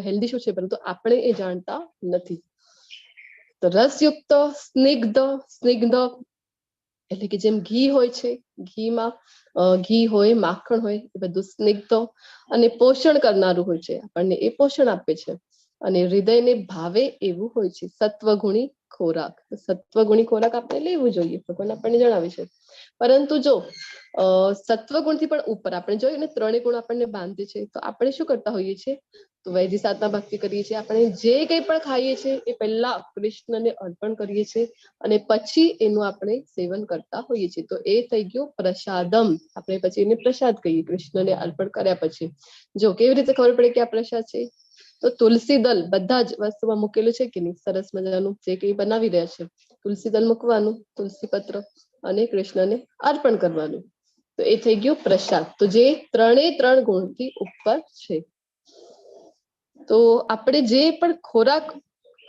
હેલ્ધી શું છે, પરંતુ આપણે એ જાણતા નથી. તો રસયુક્ત, સ્નિગ્ધ એટલે કે જેમ ઘી હોય છે, ઘી હોય, માખણ હોય, એ બધું સ્નિગ્ધ અને પોષણ કરનારું હોય છે, આપણને એ પોષણ આપે છે. અને હૃદયને ભાવે એવું હોય છે. સત્વગુણી ખોરાક, સત્વગુણી ખોરાક આપણે લેવું જોઈએ, ભગવાન આપણને જણાવે છે. પરંતુ જો સત્વગુણથી પણ ઉપર આપણે જોઈએ ને, ત્રણેય ગુણ આપણને બાંધે છે, તો આપણે શું કરતા હોઈએ છીએ? તો વૈદિક સાધના ભક્તિ કરીએ છીએ, આપણે જે કંઈ પણ ખાઈએ છીએ એ પહેલા કૃષ્ણને અર્પણ કરીએ છીએ અને પછી એનું આપણે સેવન કરતા હોઈએ છીએ. તો એ થઈ ગયું પ્રસાદમ. આપણે પછી એને પ્રસાદ કહીએ કૃષ્ણને અર્પણ કર્યા પછી. જો કેવી રીતે ખબર પડે કે આ પ્રસાદ છે? તો તુલસી દલ બધા જ વસ્તુમાં મૂકેલું છે કે નહીં? સરસ મજાનું જે કંઈ બનાવી રહ્યા છે, તુલસી દલ મૂકવાનું, તુલસી પત્ર, અને કૃષ્ણને અર્પણ કરવાનું. તો એ થઈ ગયું પ્રસાદ. તો જે ત્રણ ગુણથી ઉપર છે. તો આપણે જે પણ ખોરાક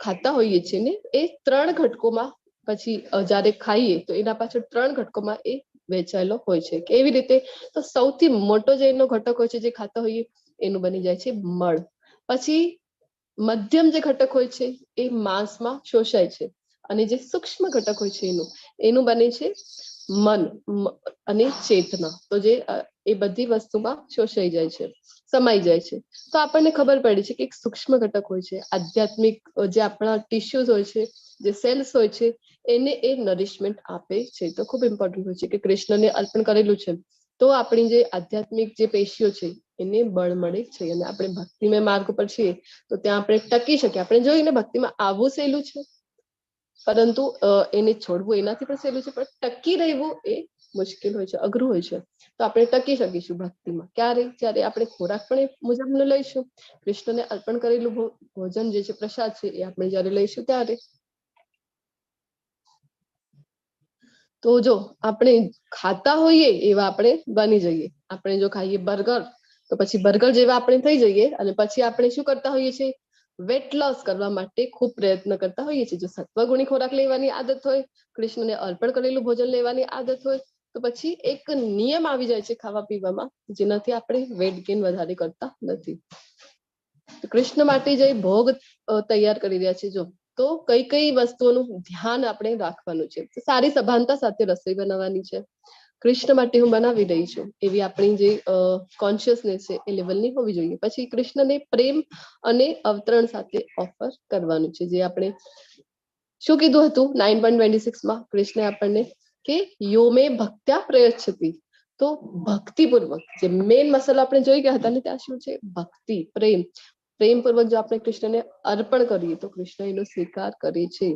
ખાતા હોઈએ છીએ ને એ 3 ઘટકોમાં પછી જ્યારે ખાઈએ તો એના પાછળ 3 ઘટકોમાં એ વહેંચાયેલો હોય છે. કેવી રીતે? તો સૌથી મોટો જે એનો ઘટક હોય છે જે ખાતા હોઈએ એનું બની જાય છે મળ. પછી મધ્યમ જે ઘટક હોય છે એ માંસમાં શોષાય છે, અને જે સૂક્ષ્મ ઘટક હોય છે એનું બને છે મન અને ચેતના. તો જે એ બધી વસ્તુમાં શોષાઈ જાય છે, સમાઈ જાય છે. તો આપણને ખબર પડી છે કે એક સૂક્ષ્મ ઘટક હોય છે, આધ્યાત્મિક જે આપણા ટિશ્યુઝ હોય છે, જે સેલ્સ હોય છે, એને એ નરિશમેન્ટ આપે છે. તો ખૂબ ઇમ્પોર્ટન્ટ હોય છે કે કૃષ્ણને અર્પણ કરેલું છે તો આપણી જે આધ્યાત્મિક જે પેશીઓ છે એને બળ મળે છે, અને આપણે ભક્તિમય માર્ગ પર છીએ તો ત્યાં આપણે ટકી શકીએ. આપણે જોઈને ભક્તિમાં આવવું સહેલું છે, પરંતુ એને છોડવું એનાથી પણ સહેલું છે, પણ ટકી રહેવું એ મુશ્કેલ હોય છે, અઘરું હોય છે, તો આપણે ટકી શકીશું ભક્તિમાં. ક્યારે? જ્યારે આપણે ખોરાક પણ એ મુજબનો લઈશું, કૃષ્ણને અર્પણ કરેલું ભોજન જે છે, પ્રસાદ છે, એ આપણે જ્યારે લઈશું ત્યારે. તો જો આપણે ખાતા હોઈએ એવા આપણે બની જઈએ. આપણે જો ખાઈએ બર્ગર તો પછી બર્ગર જેવા આપણે થઈ જઈએ, અને પછી આપણે શું કરતા હોઈએ છીએ? વેટ લોસ કરવા માટે ખૂબ પ્રયત્ન કરતા હોઈએ છીએ. જો સત્વગુણી ખોરાક લેવાની આદત હોય, કૃષ્ણને અર્પણ કરેલું ભોજન લેવાની આદત હોય, તો પછી એક નિયમ આવી જાય છે ખાવા પીવામાં, જેનાથી આપણે વેટ ગેઇન વધારે કરતા નથી. કૃષ્ણ માટે જે ભોગ તૈયાર કરી રહ્યા છે, જો તો કઈ કઈ વસ્તુઓનું ધ્યાન આપણે રાખવાનું છે. સારી સભાનતા સાથે રસોઈ બનાવવાની છે. કૃષ્ણ માટે હું બનાવી રહી છું એવી આપણી જે કોન્શિયસનેસ છે એ લેવલની હોવી જોઈએ. પછી કૃષ્ણને પ્રેમ અને અવતરણ સાથે ઓફર કરવાનું છે. જે આપણે શું કીધું હતું 9.26 માં કૃષ્ણ આપણને કે યો મે ભક્ત્યા પ્રયચ્છતિ, તો ભક્તિપૂર્વક જે મેન મસાલો આપણે જોઈ ગયા હતા ને, ત્યાં શું છે? ભક્તિ, પ્રેમપૂર્વક જો આપણે કૃષ્ણને અર્પણ કરીએ તો કૃષ્ણ એનો સ્વીકાર કરે છે.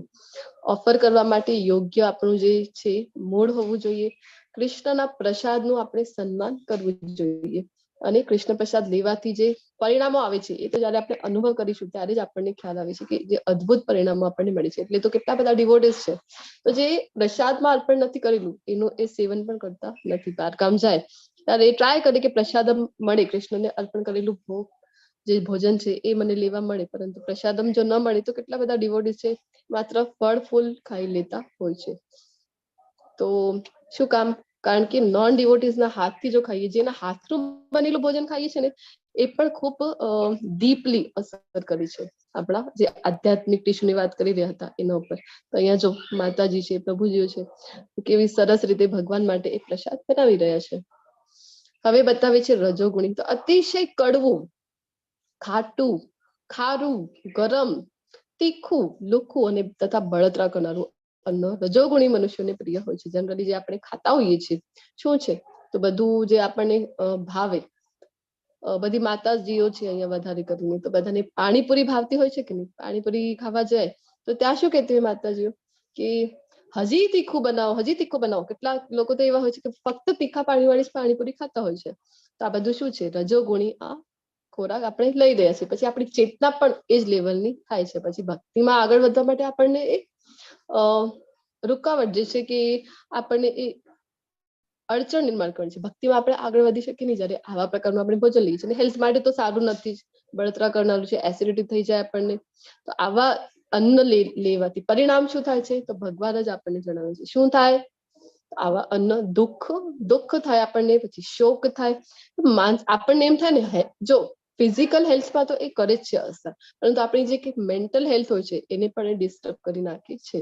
ઓફર કરવા માટે યોગ્ય આપણું જે છે મૂળ હોવું જોઈએ. કૃષ્ણના પ્રસાદનું આપણે સન્માન કરવું જોઈએ. અને કૃષ્ણ પ્રસાદ લેવાથી જે પરિણામો આવે છે એ તો જયારે આપણે અનુભવ કરીશું ત્યારે જ આપણને ખ્યાલ આવે છે કે જે અદ્ભુત પરિણામો આપણને મળે છે. એટલે તો કેટલા બધા ડિવોટીઝ છે તો જે પ્રસાદમાં અર્પણ નથી કરેલું એનું એ સેવન પણ કરતા નથી. બારગામ જાય ત્યારે એ ટ્રાય કરે કે પ્રસાદમ મળે, કૃષ્ણને અર્પણ કરેલું જે ભોજન છે એ મને લેવા મળે, પરંતુ પ્રસાદમ જો ન મળે તો કેટલા બધા ડિવોટીઝ છે માત્ર ફળ ફૂલ ખાઈ લેતા હોય છે. તો શું કામ? કારણ કે નોન ડિવોટીઝ ના હાથથી જો ખાઈએ, જેના હાથનું બનેલું ભોજન ખાઈએ છે ને, એ પણ ખૂબ ડીપલી અસર કરી છે આપણા જે આધ્યાત્મિક ટીસ્યુની વાત કરી રહ્યા હતા એના ઉપર. તો અહીંયા જો માતાજી છે, પ્રભુજીઓ છે, કેવી સરસ રીતે ભગવાન માટે એ પ્રસાદ બનાવી રહ્યા છે. હવે બતાવે છે રજોગુણી. તો અતિશય કડવું, ખાટું, ખારું, ગરમ, તીખું, લુખું અને તથા બળતરા કરનારું અન્ન રજોગુણી મનુષ્યોને પ્રિય હોય છે. જનરલી જે આપણે ખાતા હોઈએ છીએ શું છે, તો બધું જે આપણને ભાવે, બધી માતાજીઓ છે અહીંયા વધારે કરીને, તો બધાને પાણીપુરી ભાવતી હોય છે કે નહીં? પાણીપુરી ખાવા જાય તો ત્યાં શું કહેતી હોય માતાજીઓ કે હજી તીખું બનાવો, હજી તીખું બનાવો. કેટલાક લોકો તો એવા હોય છે કે ફક્ત તીખા પાણીવાળી પાણીપુરી ખાતા હોય છે. તો આ બધું શું છે? રજોગુણી આ ખોરાક આપણે લઈ રહ્યા છીએ. પછી આપણી ચેતના પણ એ જ લેવલની થાય છે. પછી ભક્તિમાં આગળ વધવા માટે આપણને એ રૂકાવટ જે છે કે આપણને એ અડચણ નિર્માણ કરે છે. ભક્તિમાં આપણે આગળ વધી શકીએ નહીં જયારે આવા પ્રકારનું આપણે ભોજન લઈએ છીએ. હેલ્થ માટે તો સારું નથી જ, બળતરા કરનારું છે, એસિડિટી થઈ જાય આપણને. તો આવા અન્ન લેવાથી પરિણામ શું થાય છે? તો ભગવાન જ આપણને જણાવે છે. શું થાય? આવા અન્ન દુઃખ થાય આપણને, પછી શોક થાય. આપણને એમ થાય ને, જો ફિઝિકલ હેલ્થમાં તો એ કરે જ છે અસર, પરંતુ આપણી જે મેન્ટલ હેલ્થ હોય છે એને પણ એ ડિસ્ટર્બ કરી નાખે છે.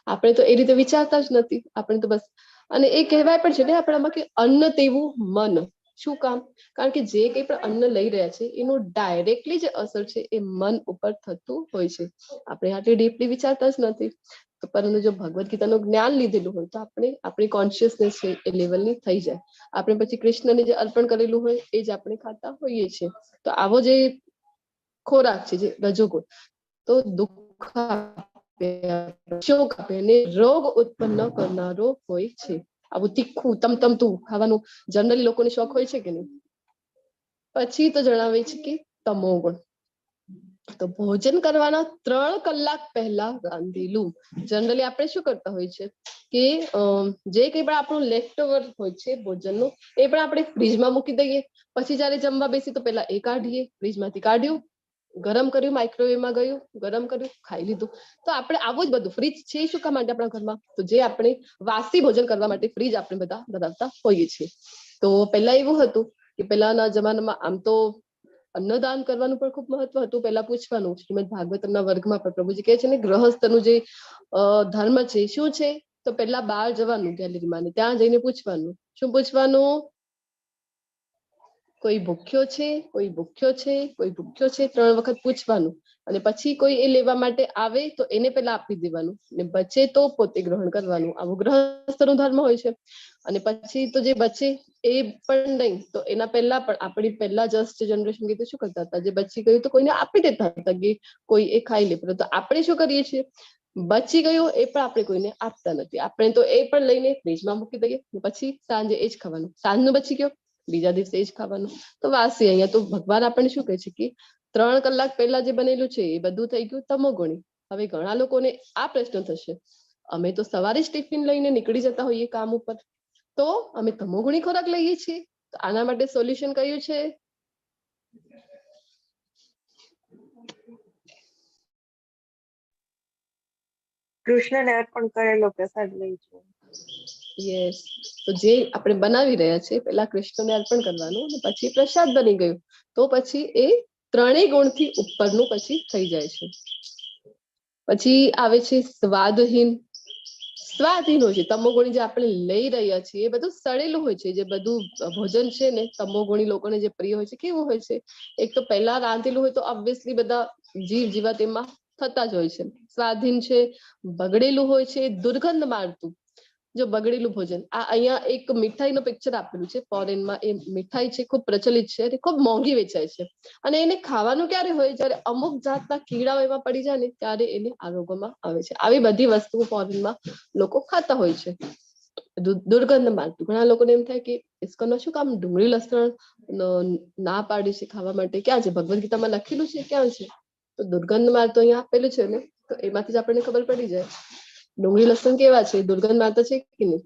આપણે તો એ રીતે વિચારતા જ નથી. આપણે તો બસ, અને એ કહેવાય પણ છે ને આપણામાં કે અન્ન તેવું મન. શું કામ? કારણ કે જે કંઈ પણ અન્ન લઈ રહ્યા છે એનું ડાયરેક્ટલી જે અસર છે એ મન ઉપર થતું હોય છે. આપણે આટલી ડીપલી વિચારતા જ નથી. પરંતુ જો ભગવદ્ ગીતાનું જ્ઞાન લીધેલું હોય તો આપણે આપણી કોન્શિયસનેસ છે એ લેવલની થઈ જાય. આપણે પછી કૃષ્ણને જે અર્પણ કરેલું હોય એ જ આપણે ખાતા હોઈએ છીએ. તો આવો જે ખોરાક છે જે રજોગુણ, તો દુઃખ આપે, શોક આપે અને રોગ ઉત્પન્ન કરનારો હોય છે. આવું તીખું તમતમતું ખાવાનું જનરલી લોકોને શોખ હોય છે કે નહીં? પછી તો જણાવે છે કે તમોગુણ. તો ભોજન કરવાના 3 કલાક પહેલા રાંધેલું. જનરલી આપણે શું કરતા હોય છે કે જે કંઈ પણ આપણું લેફ્ટ ઓવર હોય છે ભોજનનું, એ પણ આપણે ફ્રીજમાં મૂકી દઈએ. પછી જયારે જમવા બેસી તો પહેલા એ કાઢીએ, ફ્રીજમાંથી કાઢ્યું, ગરમ કર્યું, માઇક્રોવેવમાં ગયું, ગરમ કર્યું, ખાઈ લીધું. તો આપણે આવું જ બધું ફ્રીજ છે શું કામ માટે આપણા ઘરમાં? તો જે આપણે વાસી ભોજન કરવા માટે ફ્રીજ આપણે બધા બનાવતા હોઈએ છીએ. તો પહેલા એવું હતું કે પહેલાના જમાનામાં આમ તો અન્નદાન કરવાનું પણ ખૂબ મહત્વ હતું. પહેલા પૂછવાનું, શ્રીમદ ભાગવતમના વર્ગમાં પણ પ્રભુજી કહે છે ને, ગૃહસ્થનું જે ધર્મ છે શું છે? તો પહેલા બહાર જવાનું ગેલેરીમાં, ને ત્યાં જઈને પૂછવાનું. શું પૂછવાનું? કોઈ ભૂખ્યો છે, કોઈ ભૂખ્યો છે, કોઈ ભૂખ્યો છે, 3 વખત પૂછવાનું. અને પછી કોઈ એ લેવા માટે આવે તો એને પહેલા આપી દેવાનું, ને બચે તો પોતે ગ્રહણ કરવાનું. આવું ગૃહસ્થનો ધર્મ હોય છે. અને પછી તો જે બચે એ પણ નહીં, તો એના પહેલા પણ આપણી પહેલા જસ્ટ જનરેશન કીધું શું કરતા હતા, જે બચી ગયું તો કોઈને આપી દેતા હતા કે કોઈ એ ખાઈ લે. પરંતુ આપણે શું કરીએ છીએ? બચી ગયો એ પણ આપણે કોઈને આપતા નથી. આપણે તો એ પણ લઈને ફ્રીજમાં મૂકી દઈએ, પછી સાંજે એ જ ખાવાનું. સાંજનું બચી ગયો, બીજા દિવસે એ જ ખાવાનું. તો વાસી. અહીંયા તો ભગવાન આપણને શું કહે છે કે 3 કલાક પહેલા જે બનેલું છે એ બધું થઈ ગયું તમોગુણી. હવે ઘણા લોકોને આ પ્રશ્ન થશે, અમે તો સવારે જ ટિફિન લઈને નીકળી જતા હોઈએ કામ ઉપર, તો અમે તમોગુણી ખોરાક લઈએ છીએ. તો આના માટે સોલ્યુશન કયું છે? કૃષ્ણને અર્પણ કરેલો પ્રસાદ લઈશું. યસ. તો જે આપણે બનાવી રહ્યા છે પહેલા કૃષ્ણને અર્પણ કરવાનું અને પછી પ્રસાદ બની ગયું, તો પછી એ 3 ગુણથી ઉપરનું પછી થઈ જાય છે. પછી આવે છે સ્વાદહીન. સ્વાદહીન હોય છે. તમોગુણી જે આપણે લઈ રહ્યા છીએ એ બધું સડેલું હોય છે. જે બધું ભોજન છે ને તમોગુણી લોકોને જે પ્રિય હોય છે કેવું હોય છે? એક તો પહેલા રાંધેલું હોય તો ઓબ્વિયસલી બધા જીવ જીવા તેમાં થતા જ હોય છે. સ્વાધીન છે, બગડેલું હોય છે, દુર્ગંધ મારતું. જો બગડેલું ભોજન, આ અહીંયા એક મીઠાઈનું પિક્ચર આપેલું છે ફોરેનમાં. એ મીઠાઈ છે ખૂબ પ્રચલિત છે અને ખૂબ મોંઘી વેચાય છે. અને એને ખાવાનું ક્યારે હોય? જ્યારે અમુક જાતના કીડાઓ એમાં પડી જાય ને ત્યારે એને આ રોગોમાં આવે છે. આવી બધી વસ્તુઓ ફોરેનમાં લોકો ખાતા હોય છે. દુર્ગંધ મારતું. ઘણા લોકોને એમ થાય કે ઇસ્કોનનો શું કામ ડુંગળી લસણ ના પાડી છે ખાવા માટે? ક્યાં છે? ભગવદ ગીતામાં લખેલું છે? ક્યાં છે? તો દુર્ગંધ મારતો અહીંયા આપેલું છે ને, તો એમાંથી જ આપણને ખબર પડી જાય ડુંગળી લસણ કેવા છે, દુર્ગંધ મારતા છે કે નહીં.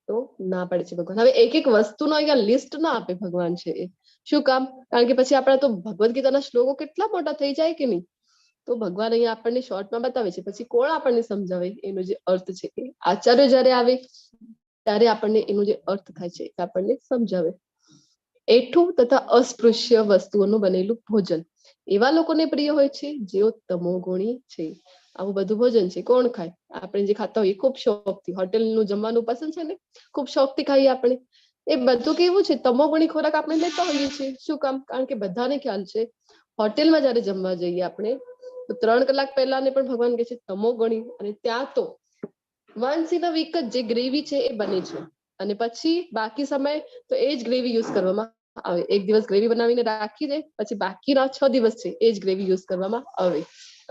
તો ના પડે છે ભગવાન. હવે એક એક વસ્તુનો અહીંયા લિસ્ટ ના આપે ભગવાન છે એ. શું કામ? કારણ કે પછી આપણા તો ભગવદ ગીતાના શ્લોકો કેટલા મોટા થઈ જાય કે નહીં. તો ભગવાન અહીંયા આપણને શોર્ટમાં બતાવે છે. પછી કોણ આપણને સમજાવે એનો જે અર્થ છે એ? આચાર્ય જયારે આવે ત્યારે આપણને એનો જે અર્થ થાય છે એ આપણને સમજાવે. એઠું તથા અસ્પૃશ્ય વસ્તુઓનું બનેલું ભોજન એવા લોકોને પ્રિય હોય છે જેઓ તમોગુણી છે. આવું બધું ભોજન છે કોણ ખાય? આપણે જે ખાતા હોઈએ ખૂબ શોખથી. હોટેલનું જમવાનું પસંદ છે ને, ખૂબ શોખથી ખાઈએ આપણે. એ બધું કેવું છે? તમોગુણી ખોરાક આપણે લેતા હોઈએ છીએ. શું કામ? કારણ કે બધાને ખ્યાલ છે હોટેલમાં જયારે જમવા જઈએ આપણે તો 3 કલાક પહેલા ને પણ ભગવાન કહે છે તમોગુણી. અને ત્યાં તો વન્સ ઇન અ વીક જ જે ગ્રેવી છે એ બને છે. અને પછી બાકી સમય તો એ જ ગ્રેવી યુઝ કરવામાં આવે. એક દિવસ ગ્રેવી બનાવીને રાખી દે, પછી બાકીના 6 દિવસ છે એ જ ગ્રેવી યુઝ કરવામાં આવે.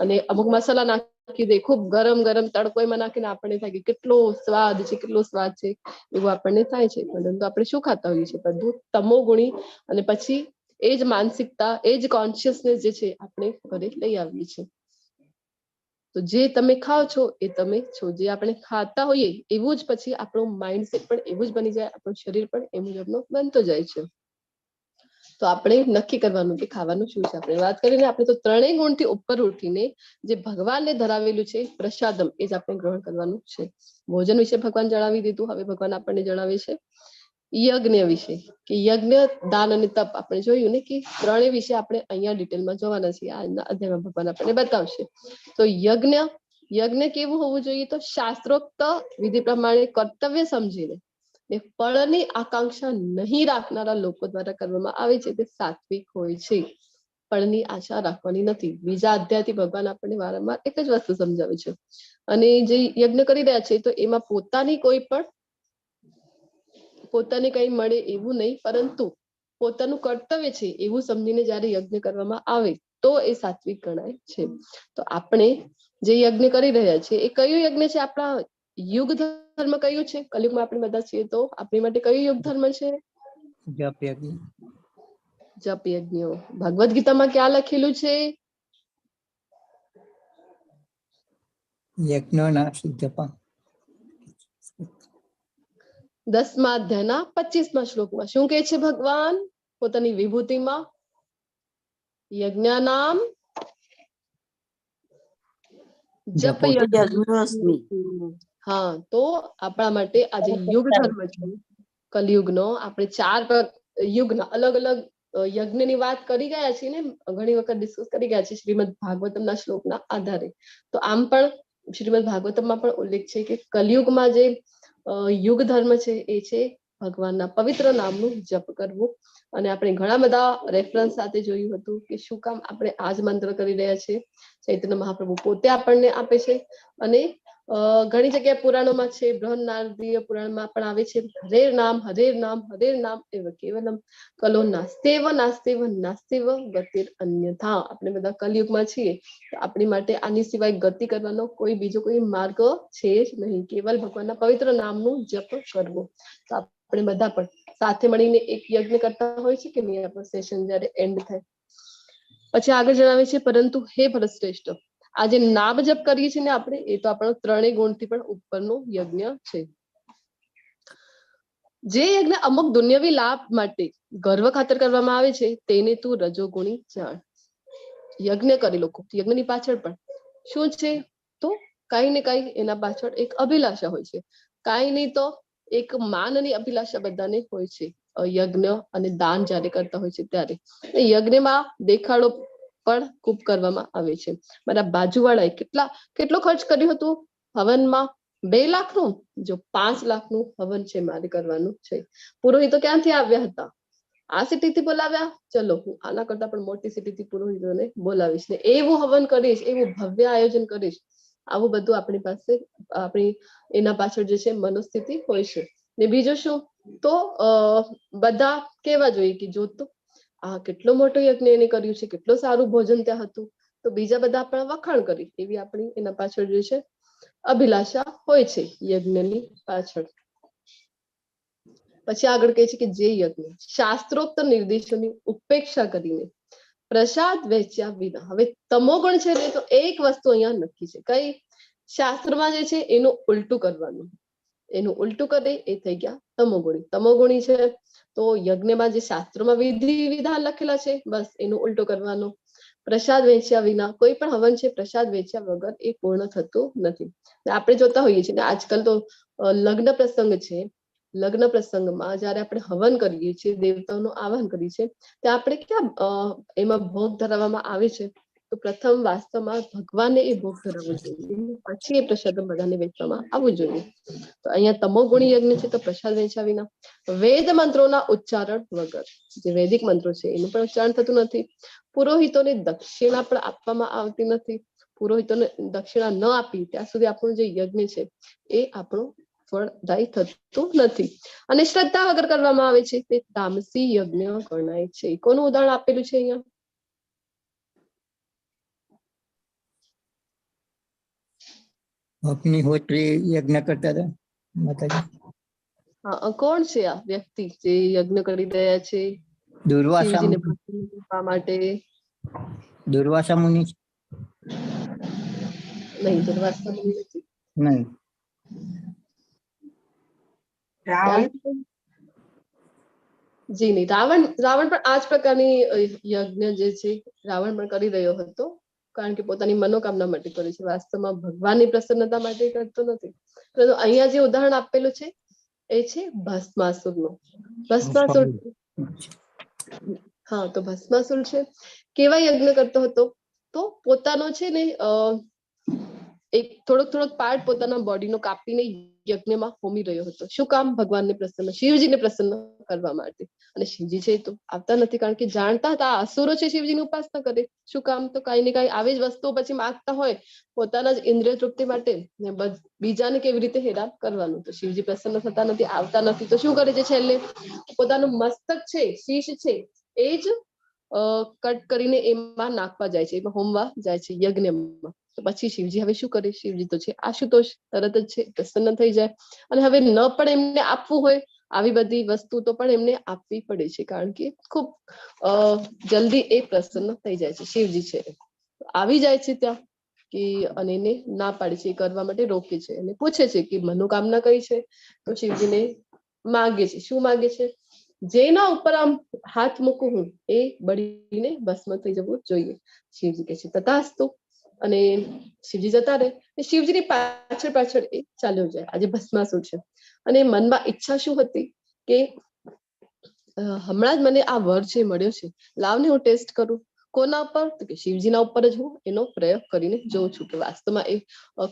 અને અમુક મસાલા નાખી દે, ખૂબ ગરમ ગરમ તડકો એમાં નાખીને આપણને થાય કે કેટલો સ્વાદ છે, કેટલો સ્વાદ છે એવું આપણને થાય છે. પરંતુ આપણે શું ખાતા હોઈએ છીએ? બધું તમોગુણી. અને પછી એ જ માનસિકતા, એ જ કોન્શિયસનેસ જે છે આપણે ઘરે લઈ આવીએ છીએ. તો જે તમે ખાઓ છો એ તમે છો. જે આપણે ખાતા હોઈએ એવું જ પછી આપણું માઇન્ડસેટ પણ એવું જ બની જાય, આપણું શરીર પણ એ મુજબનું બનતો જાય છે. તો આપણે નક્કી કરવાનું કે ખાવાનું શું છે. આપણે વાત કરીને આપણે તો 3 ગુણથી ઉપર ઉઠીને જે ભગવાનને ધરાવેલું છે પ્રસાદમ એ જ આપણે ગ્રહણ કરવાનું છે. ભોજન વિશે ભગવાન જણાવી દીધું. હવે ભગવાન આપણને જણાવે છે યજ્ઞ વિશે, કે યજ્ઞ, દાન અને તપ. આપણે જોયું ને કે 3 વિશે આપણે અહીંયા ડિટેલમાં જોવાના છીએ. આજના અધ્યાયમાં ભગવાન આપણને બતાવશે. તો યજ્ઞ કેવું હોવું જોઈએ? તો શાસ્ત્રોક્ત વિધિ પ્રમાણે કર્તવ્ય સમજીને ફળની આકાંક્ષા નહીં રાખનારા લોકો દ્વારા કરવામાં આવે છે તે સાત્વિક હોય છે. ફળની આશા રાખવાની નથી. બીજા અધ્યાયથી ભગવાન આપણને વારંવાર એક જ વસ્તુ સમજાવે છે. અને જે યજ્ઞ કરી રહ્યા છે તો એમાં પોતાને કઈ મળે એવું નહીં, પરંતુ પોતાનું કર્તવ્ય છે એવું સમજીને જયારે યજ્ઞ કરવામાં આવે તો એ સાત્વિક ગણાય છે. તો આપણે જે યજ્ઞ કરી રહ્યા છે એ કયું યજ્ઞ છે? આપણા યુગ ધર્મ કયું છે? કલયુગમાં આપણે બધા છીએ તો આપણી માટે કયું યુગ ધર્મ છે? જપ યજ્ઞ. જપ યજ્ઞ. ભગવદ ગીતામાં ક્યાં લખેલું છે? યજ્ઞના જપા 10મા અધ્યાયના 25મા શ્લોકમાં શું કહે છે ભગવાન પોતાની વિભૂતિમાં? યજ્ઞાનામ જપ યજ્ઞ. હા, તો આપણા માટે આજે યુગ ધર્મ છે કલયુગનો. આપણે 4 યુગના અલગ અલગ યજ્ઞની વાત કરી ગયા છીએ ને, ઘણી વખત ડિસ્કસ કરી ગયા છીએ શ્રીમદ ભાગવતમના શ્લોકના આધારે. તો આમ પણ શ્રીમદ ભાગવતમમાં પણ ઉલ્લેખ છે કે કલયુગમાં જે યુગ ધર્મ છે એ છે ભગવાનના પવિત્ર નામનું જપ કરવું. અને આપણે ઘણા બધા રેફરન્સ સાથે જોયું હતું કે શું કામ આપણે આ જ મંત્ર કરી રહ્યા છીએ. ચૈતન્ય મહાપ્રભુ પોતે આપણને આપે છે અને ઘણી જગ્યાએ પુરાણોમાં છે, બૃહન્નારદીય પુરાણમાં પણ આવે છે, હરેર નામ હરેર નામ હરેર નામ એવ કેવલમ કલો નાસ્તેવ નાસ્તેવ નાસ્તેવ ગતિર અન્યથા. આપણે બધા કલયુગમાં છીએ તો આપણી માટે આની સિવાય ગતિ કરવાનો કોઈ બીજો કોઈ માર્ગ છે જ નહીં, કેવલ ભગવાનના પવિત્ર નામનું જપ કરવો. તો આપણે બધા પણ સાથે મળીને એક યજ્ઞ કરતા હોય છે કે નહીં, આપણું સેશન જયારે એન્ડ થાય પછી આગળ જણાવે છે, પરંતુ હે ભરતશ્રેષ્ઠ, આ જે નામ જપ કરીએ છીએ ને આપણે, એ તો આપણો 3 ગુણથી પણ ઉપરનો યજ્ઞ છે. જે યજ્ઞ અમુક દુન્યવી લાભ માટે ગર્વ ખાતર કરવામાં આવે છે તેને તું રજોગુણી જાણ. યજ્ઞ કરી લો, યજ્ઞની પાછળ પણ શું છે, તો કઈ ને કઈ એના પાછળ એક અભિલાષા હોય છે, કઈ નહીં તો એક માનની અભિલાષા બધાને હોય છે. યજ્ઞ અને દાન જયારે કરતા હોય છે ત્યારે યજ્ઞમાં દેખાડો પણ ખૂબ કરવામાં આવે છે. મારા બાજુવાળાએ કેટલો ખર્ચ કર્યું હતું હવનમાં? 2 લાખનું. જો 5 લાખનું હવન છે મારે કરવાનું છે. પુરોહિતો ક્યાંથી આવ્યા હતા? આ સિટીથી બોલાવ્યા, ચલો હું આના કરતા પણ મોટી સિટીથી પુરોહિતોને બોલાવીશ ને એવું હવન કરીશ, એવું ભવ્ય આયોજન કરીશ. આવું બધું આપણી પાસે એના પાછળ જે છે મનોસ્થિતિ હોય છે. ને બીજું શું, તો બધા કેવા જોઈએ કે જો તો આ કેટલો મોટો યજ્ઞ એને કર્યું છે, કેટલું સારું ભોજન ત્યાં હતું, તો બીજા બધા આપણા વખાણ કરી, એવી આપણી એના પાછળ જે છે અભિલાષા હોય છે યજ્ઞની પાછળ. પછી આગળ કહે છે કે જે યજ્ઞ શાસ્ત્રોક્ત નિર્દેશોની ઉપેક્ષા કરીને પ્રસાદ વહેંચ્યા વિના, હવે તમોગુણ છે ને, તો એક વસ્તુ અહીંયા નક્કી છે, કઈ? શાસ્ત્રમાં જે છે એનું ઉલટું કરવાનું. એનું ઉલટું કરે એ થઈ ગયા તમોગુણી. તમોગુણી છે તો યજ્ઞમાં જે શાસ્ત્રોમાં વિધિ વિધાન લખેલા છે બસ એનું ઉલટું કરવાનું. પ્રસાદ વેચ્યા વિના, કોઈ પણ હવન છે પ્રસાદ વેચ્યા વગર એ પૂર્ણ થતું નથી. આપણે જોતા હોઈએ છીએ આજકાલ તો લગ્ન પ્રસંગ છે, લગ્ન પ્રસંગમાં જયારે આપણે હવન કરીએ છીએ, દેવતાઓનું આવાહન કરીએ છીએ, ત્યાં આપણે ક્યાં એમાં ભોગ ધરાવવામાં આવે છે, તો પ્રથમ વાસ્તવમાં ભગવાનને એ ભોગ ધરાવવો જોઈએ, પછી એ પ્રસાદ બધાને વેચવામાં આવવું જોઈએ. તો અહીંયા તમોગુણી યજ્ઞ છે તો પ્રસાદ વેચ્યા વિના, વેદ મંત્રોના ઉચ્ચારણ વગર, જે વૈદિક મંત્રો છે એનું પણ ઉચ્ચારણ થતું નથી, પુરોહિતોને દક્ષિણા પણ આપવામાં આવતી નથી. પુરોહિતોને દક્ષિણા ન આપી ત્યાં સુધી આપણું જે યજ્ઞ છે એ આપણું ફળદાયી થતું નથી. અને શ્રદ્ધા વગર કરવામાં આવે છે તે તામસી યજ્ઞ ગણાય છે. કોનું ઉદાહરણ આપેલું છે અહીંયા? અગ્નિહોત્રી યજ્ઞ કરતા હતા માતાજી. હા, કોણ છે આ વ્યક્તિ જે યજ્ઞ કરી રહ્યા છે દુર્વાસા શિવજીને પ્રસન્ન કરવા માટે? દુર્વાસા મુનિ નહીં, દુર્વાસા મુનિ નથી. નહીં. રાવણ? જી નહીં, રાવણ પણ આ જ પ્રકારની યજ્ઞ જે છે રાવણ પણ કરી રહ્યો હતો, કારણ કે પોતાની મનોકામના માટે કરે છે, વાસ્તવમાં ભગવાનની પ્રસન્નતા માટે કરતો નથી. પરંતુ અહીંયા જે ઉદાહરણ આપેલું છે એ છે ભસ્માસુરનું. ભસ્માસુર, હા, તો ભસ્માસુર છે કેવા યજ્ઞ કરતો હતો, તો પોતાનો છે ને એક થોડોક પાર્ટ પોતાના બોડીનો કાપીને યજ્ઞમાં હોમી રહ્યો હતો. શું કામ? ભગવાનને પ્રસન્ન, શિવજીને પ્રસન્ન કરવા માટે. અને શિવજી છે તો આવતા નથી, કારણ કે જાણતા હતા આ અસુરો છે શિવજીની ઉપાસના કરે. શું કામ? તો કઈ ને કઈ આવી જ વસ્તુઓ પછી માંગતા હોય પોતાના જ ઇન્દ્રિય તૃપ્તિ માટે, ને બીજાને કેવી રીતે હેરાન કરવાનું. તો શિવજી પ્રસન્ન થતા નથી, આવતા નથી, તો શું કરે છે છેલ્લે? પોતાનું મસ્તક છે, શીશ છે, એ જ કટ કરીને એમાં નાખવા જાય છે, એમાં હોમવા જાય છે યજ્ઞમાં. તો પછી શિવજી હવે શું કરે? શિવજી તો છે આશુતોષ, તરત જ છે પ્રસન્ન થઈ જાય. અને હવે ન પણ એમને આપવું હોય આવી બધી વસ્તુ તો પણ એમને આપવી પડે છે, કારણ કે ખૂબ જલ્દી એ પ્રસન્ન થઈ જાય છે. શિવજી છે આવી જાય છે ત્યાં કે અને એને ના પાડે છે, કરવા માટે રોકે છે અને પૂછે છે કે મનોકામના કઈ છે? તો શિવજીને માગે છે. શું માગે છે? જેના ઉપર આમ હાથ મૂકું હું એ બળીને ભસ્મ થઈ જવું જોઈએ. શિવજી કહે છે તથાસ્તુ, અને શિવજી જતા રહે. શિવજીની પાછળ એ ચાલ્યો જાય. આજે ભસ્માસુર છે અને મનમાં ઈચ્છા શું હતી કે હમણાં જ મને આ વર છે મળ્યો છે, લાવને હું ટેસ્ટ કરું. કોના ઉપર? તો કે શિવજીના ઉપર જ હું એનો પ્રયોગ કરીને જોઉં છું કે વાસ્તવમાં એ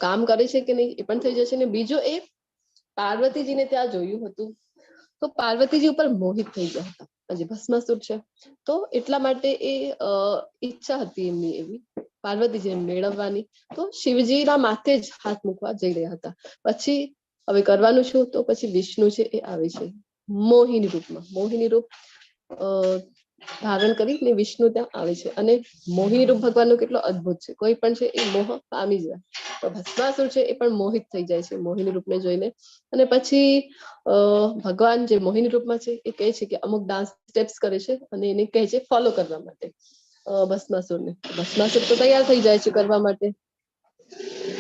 કામ કરે છે કે નહીં, એ પણ થઈ જશે. ને બીજું એ પાર્વતીજીને ત્યાં જોયું હતું તો પાર્વતીજી ઉપર મોહિત થઈ ગયા હતા. આજે ભસ્માસુર છે તો એટલા માટે એ ઈચ્છા હતી એમની એવી પાર્વતીજીને મેળવવાની, તો શિવજીના માથે જ હાથ મૂકવા જઈ રહ્યા હતા. પછી હવે કરવાનું શું, તો પછી વિષ્ણુ છે એ આવે છે મોહિની રૂપમાં. મોહિની રૂપ ધારણ કરીને વિષ્ણુ ત્યાં આવે છે, અને મોહિની રૂપ ભગવાનનો કેટલો અદ્ભુત છે. કોઈ પણ છે એ મોહ પામી જાય. તો ભસ્માસુર છે એ પણ મોહિત થઈ જાય છે મોહિની રૂપને જોઈને. અને પછી ભગવાન જે મોહિની રૂપમાં છે એ કહે છે કે અમુક ડાન્સ સ્ટેપ્સ કરે છે અને એને કહે છે ફોલો કરવા માટે ભસ્માસુરને. ભસ્માસુર તો તૈયાર થઈ જાય છે કરવા માટે.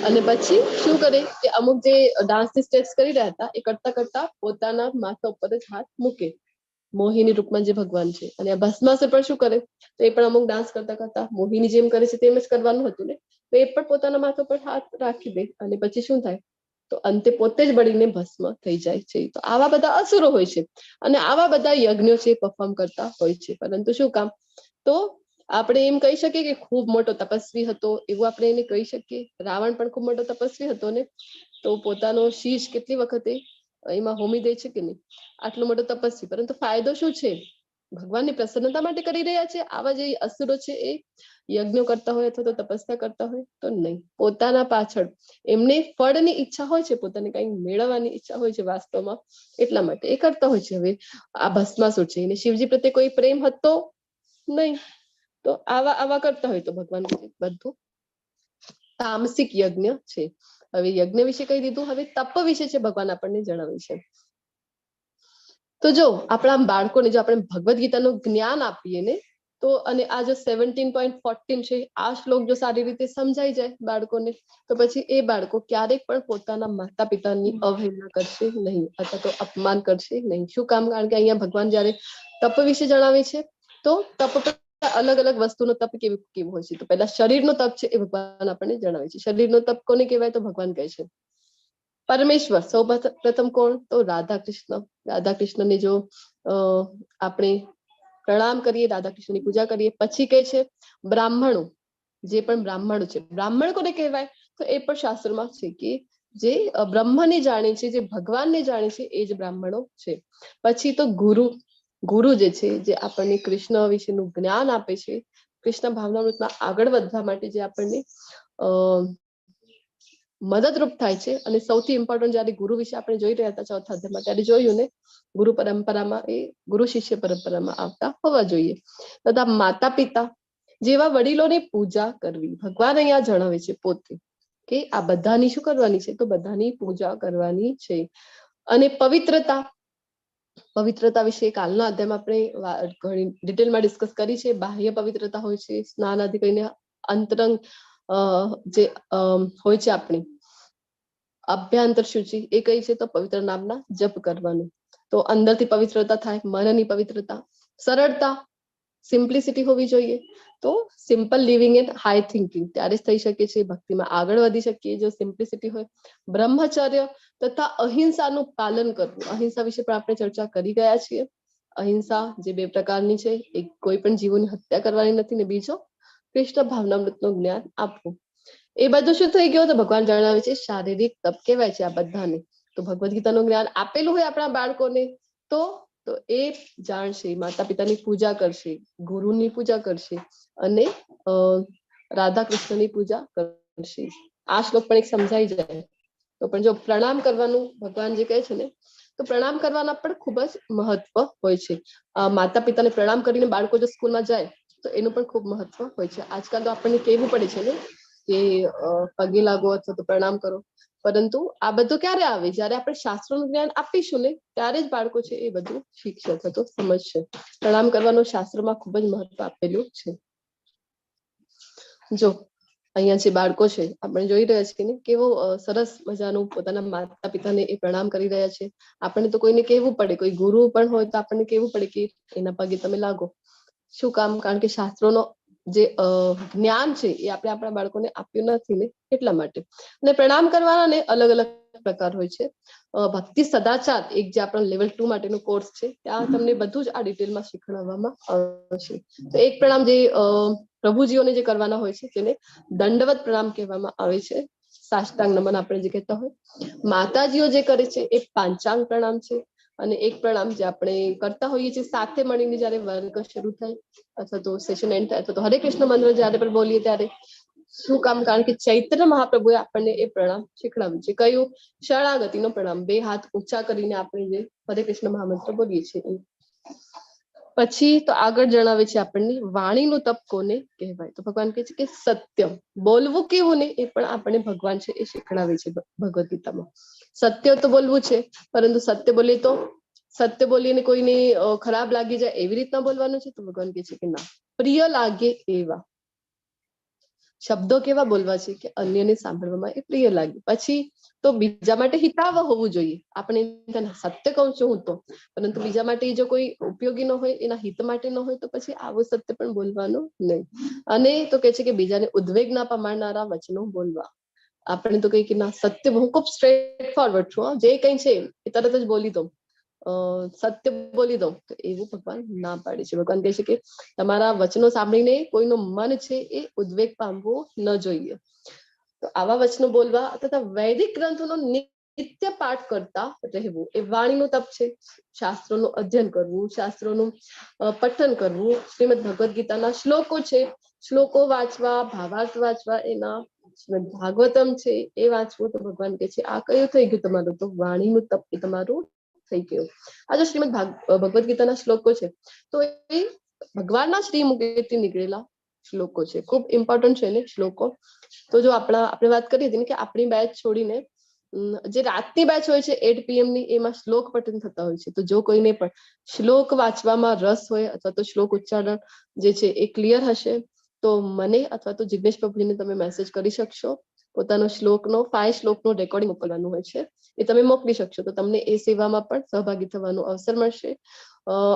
અને પછી શું કરે કે અમુક જે ડાન્સની સ્ટેપ્સ કરી રહ્યા હતા એ કરતા કરતા પોતાના માથા ઉપર જ હાથ મૂકે, મોહિની રૂપમાં જે ભગવાન છે. અને ભસ્માસુર પણ શું કરે, તો એ પણ અમુક ડાન્સ કરતા કરતા મોહિની જેમ કરે છે તેમ જ કરવાનું હતું ને, તો એ પણ પોતાના માથા પર હાથ રાખી દે. અને પછી શું થાય, તો અંતે પોતે જ બળીને ભસ્મ થઈ જાય છે. તો આવા બધા અસુરો હોય છે અને આવા બધા યજ્ઞો છે પરફોર્મ કરતા હોય છે. પરંતુ શું કામ, તો આપણે એમ કહી શકીએ કે ખૂબ મોટો તપસ્વી હતો એવું આપણે એને કહી શકીએ. રાવણ પણ ખૂબ મોટો તપસ્વી હતો ને, તો પોતાનો શીશ કેટલી વખતે એમાં હોમી દે છે કે નહીં, આટલો મોટો તપસ્વી. પરંતુ ફાયદો શું છે, ભગવાનની પ્રસન્નતા માટે કરી રહ્યા છે. આવા જે અસુરો છે એ યજ્ઞો કરતા હોય અથવા તો તપસ્યા કરતા હોય તો નહીં, પોતાના પાછળ એમને ફળની ઈચ્છા હોય છે, પોતાને કઈ મેળવવાની ઈચ્છા હોય છે વાસ્તવમાં, એટલા માટે એ કરતા હોય છે. હવે આ ભસ્માસુર છે એને શિવજી પ્રત્યે કોઈ પ્રેમ હતો નહીં, તો આવા આવા કરતા હોય તો ભગવાન બધું તામસિક યજ્ઞ છે. હવે યજ્ઞ વિશે કહી દીધું, હવે તપ વિશે છે ભગવાન આપણને જણાવે છે. તો જો આપણા બાળકોને જો આપણે ભગવદ ગીતાનું જ્ઞાન આપીએ ને, તો અને આ જો 17.14 છે આ શ્લોક જો સારી રીતે સમજાઈ જાય બાળકોને, તો પછી એ બાળકો ક્યારેક પણ પોતાના માતા પિતાની અવહેલના કરશે નહીં અથવા તો અપમાન કરશે નહીં. શું કામ, કારણ કે અહીંયા ભગવાન જયારે તપ વિશે જણાવે છે તો તપ અલગ અલગ વસ્તુનો તપ કેવું હોય છે. તો પહેલા શરીરનો તપ છે એ ભગવાન આપણને જણાવે છે. શરીરનો તપ કોને કહેવાય, તો ભગવાન કહે છે પરમેશ્વર. સૌ પ્રથમ કોણ, તો રાધા કૃષ્ણ. રાધા કૃષ્ણને જો આપણે પ્રણામ કરીએ, રાધા કૃષ્ણની પૂજા કરીએ, પછી કહે છે બ્રાહ્મણો. જે પણ બ્રાહ્મણો છે, બ્રાહ્મણ કોને કહેવાય, તો એ પણ શાસ્ત્રમાં છે કે જે બ્રહ્મને જાણે છે, જે ભગવાનને જાણે છે એ જ બ્રાહ્મણો છે. પછી તો ગુરુ. ગુરુ જે છે જે આપણને કૃષ્ણ વિશેનું જ્ઞાન આપે છે, કૃષ્ણ ભાવનામૃતમાં આગળ વધવા માટે જે આપણને મદદરૂપ થાય છે. અને સૌથી ઇમ્પોર્ટન્ટ જયારે ગુરુ વિશે આપણે જોઈ રહ્યા હતા ચોથા અધ્યાયમાં, ત્યારે જોયું ને ગુરુ પરંપરામાં એ ગુરુ શિષ્ય પરંપરામાં આવતા હોવા જોઈએ. તથા માતા પિતા જેવા વડીલોની પૂજા કરવી. ભગવાન અહીંયા જણાવે છે પોતે કે આ બધાની શું કરવાની છે, તો બધાની પૂજા કરવાની છે. અને પવિત્રતા. પવિત્રતા વિશે કાલના અધ્યાયમાં આપણે ઘણી ડિટેલમાં ડિસ્કસ કરી છે. બાહ્ય પવિત્રતા હોય છે, સ્નાન આદિ કરીને અંતરંગ જે હોય છે આપણી અભ્યંતર શુચિ, એ કઈ છે, તો પવિત્ર નામના જપ કરવાનું. તો અંદરથી પવિત્રતા થાય, મનની પવિત્રતા. સરળતા, સિમ્પ્લિસિટી હોવી જોઈએ. તો simple living and high thinking ત્યારે જ થઈ શકે છે, ભક્તિમાં આગળ વધી શકીએ જો સિમ્પ્લિસિટી હોય. બ્રહ્મચર્ય તથા અહિંસાનું પાલન કરવું. અહિંસા વિશે પણ આપણે ચર્ચા કરી ગયા છીએ. અહિંસા જે 2 પ્રકારની છે, એક કોઈ પણ જીવોની હત્યા કરવાની નથી, ને બીજો કૃષ્ણ ભાવનામૃતનું જ્ઞાન આપવું. એ બધું શું થઈ ગયું, તો ભગવાન જણાવે છે શારીરિક તપ કહેવાય છે આ બધાને. તો ભગવદ ગીતાનું જ્ઞાન આપેલું હોય આપણા બાળકોને તો એ જાણશે, માતા પિતાની પૂજા કરશે, ગુરુની પૂજા કરશે અને રાધા કૃષ્ણની પૂજા કરશે. આ શ્લોક પણ એક સમજાઈ જાય. તો પણ જો પ્રણામ કરવાનું ભગવાન જે કહે છે ને, તો પ્રણામ કરવાના પણ ખૂબ જ મહત્વ હોય છે. માતા પિતાને પ્રણામ કરીને બાળકો જો સ્કૂલમાં જાય તો એનું પણ ખૂબ મહત્વ હોય છે. આજકાલ તો આપણને કહેવું પડે છે ને કે પગે લાગો અથવા તો પ્રણામ કરો, પરંતુ આ બધું ક્યારે આવે, જયારે આપણે શાસ્ત્રોનું જ્ઞાન આપીશું ને ત્યારે જ બાળકો છે એ બધું શીખશે અથવા તો સમજશે. પ્રણામ કરવાનું શાસ્ત્રમાં ખૂબ જ મહત્વ આપેલું છે. જો અહીંયા જે બાળકો છે આપણે જોઈ રહ્યા છીએ ને કેવો સરસ મજાનું પોતાના માતા પિતાને એ પ્રણામ કરી રહ્યા છે. આપણને તો કોઈને કહેવું પડે, કોઈ ગુરુ પણ હોય તો આપણને કહેવું પડે કે એના પગે તમે લાગો. શું કામ, કારણ કે શાસ્ત્રોનો જે જ્ઞાન છે એ આપણે આપણા બાળકોને આપ્યું નથી ને એટલા માટે. અને પ્રણામ કરવાના ને અલગ અલગ પ્રકાર હોય છે. ભક્તિ સદાચાર એક જે આપણા લેવલ 2 માટેનો કોર્સ છે, ત્યાં તમને બધું જ આ ડિટેલમાં શીખવાડવામાં આવશે. તો એક પ્રણામ જે પ્રભુજીઓને જે કરવાના હોય છે તેને દંડવત પ્રણામ કહેવામાં આવે છે. સાષ્ટાંગ નમન આપણે જે કહેતા હોય. માતાજીઓ જે કરે છે એ પાંચાંગ પ્રણામ છે. અને એક પ્રણામ જે આપણે કરતા હોઈએ છીએ સાથે મળીને જયારે વર્ગ શરૂ થાય અથવા તો સેશન એન્ડ થાય અથવા તો હરે કૃષ્ણ મંત્ર જયારે પણ બોલીએ ત્યારે શું કામ? કારણ કે ચૈતન્ય મહાપ્રભુએ આપણને એ પ્રણામ શીખડાવ્યું છે. કયું? શરણાગતિનો પ્રણામ. 2 હાથ ઊંચા કરીને આપણે જે હરે કૃષ્ણ મહામંત્ર બોલીએ છીએ એ. પછી તો આગળ જણાવે છે આપણને વાણીનું તપ કોને કહેવાય. તો ભગવાન કહે છે કે સત્ય બોલવું કેવું ને એ પણ આપણને ભગવાન છે એ શીખડાવે છે ભગવદ ગીતામાં. સત્ય તો બોલવું છે, પરંતુ સત્ય બોલીને કોઈને ખરાબ લાગી જાય એવી રીતના બોલવાનું છે. તો ભગવાન કહે છે કે ના, પ્રિય લાગે એવા શબ્દો કેવા બોલવા છે કે અન્યને સાંભળવામાં એ પ્રિય લાગે. પછી તો બીજા માટે હિતાવહ હોવું જોઈએ. આપણે સત્ય કહું છું હું તો, પરંતુ બીજા માટે જો કોઈ ઉપયોગી ન હોય, એના હિત માટે ન હોય, તો પછી આવું સત્ય પણ બોલવાનું નહીં. અને તો કે છે કે બીજાને ઉદ્વેગ ના પામનારા વચનો બોલવા. આપણે તો કઈ કે ના, સત્ય હું ખૂબ સ્ટ્રેટ ફોરવર્ડ છું, જે કઈ છે એ તરત જ બોલી દઉં, સત્ય બોલી દઉં, તો એવું ભગવાન ના પાડે છે. ભગવાન કહે છે કે તમારા વચનો સાંભળીને કોઈનું મન છે એ ઉદ્વેગ પામવું ન જોઈએ. તો આવા વચનો બોલવા તથા વૈદિક ગ્રંથોનો નિત્ય પાઠ કરતા રહેવું એ વાણીનું તપ છે. શાસ્ત્રોનું અધ્યયન કરવું, શાસ્ત્રોનું પઠન કરવું, શ્રીમદ ભગવદ ગીતાના શ્લોકો છે, શ્લોકો વાંચવા, ભાવાર્થ વાંચવા, એના શ્રીમદ ભાગવતમ છે એ વાંચવું. તો ભગવાન કહે છે આ કયું થઈ ગયું તમારું? તો વાણીનું તપ એ તમારું થઈ ગયું. આ જો શ્રીમદ ભગવદ ગીતાના શ્લોકો છે, તો એ ભગવાનના શ્રી મુખેથી નીકળેલા શ્લોકો છે. ખૂબ ઇમ્પોર્ટન્ટ છે ને શ્લોકો. તો જો આપણે વાત કરી હતી ને કે આપણી બેચ છોડીને જે રાતની બેચ હોય છે 8 PM ની, એમાં શ્લોક પઠન થતા હોય છે. તો જો કોઈને પણ શ્લોક વાંચવામાં રસ હોય અથવા તો શ્લોક ઉચ્ચારણ જે છે એ ક્લિયર હશે, તો મને અથવા તો જિગ્નેશ પ્રભુજીને તમે મેસેજ કરી શકશો. પોતાનો શ્લોકનો 5 શ્લોકનો રેકોર્ડિંગ મોકલવાનું હોય છે, એ તમે મોકલી શકશો. તો તમને એ સેવામાં પણ સહભાગી થવાનો અવસર મળશે.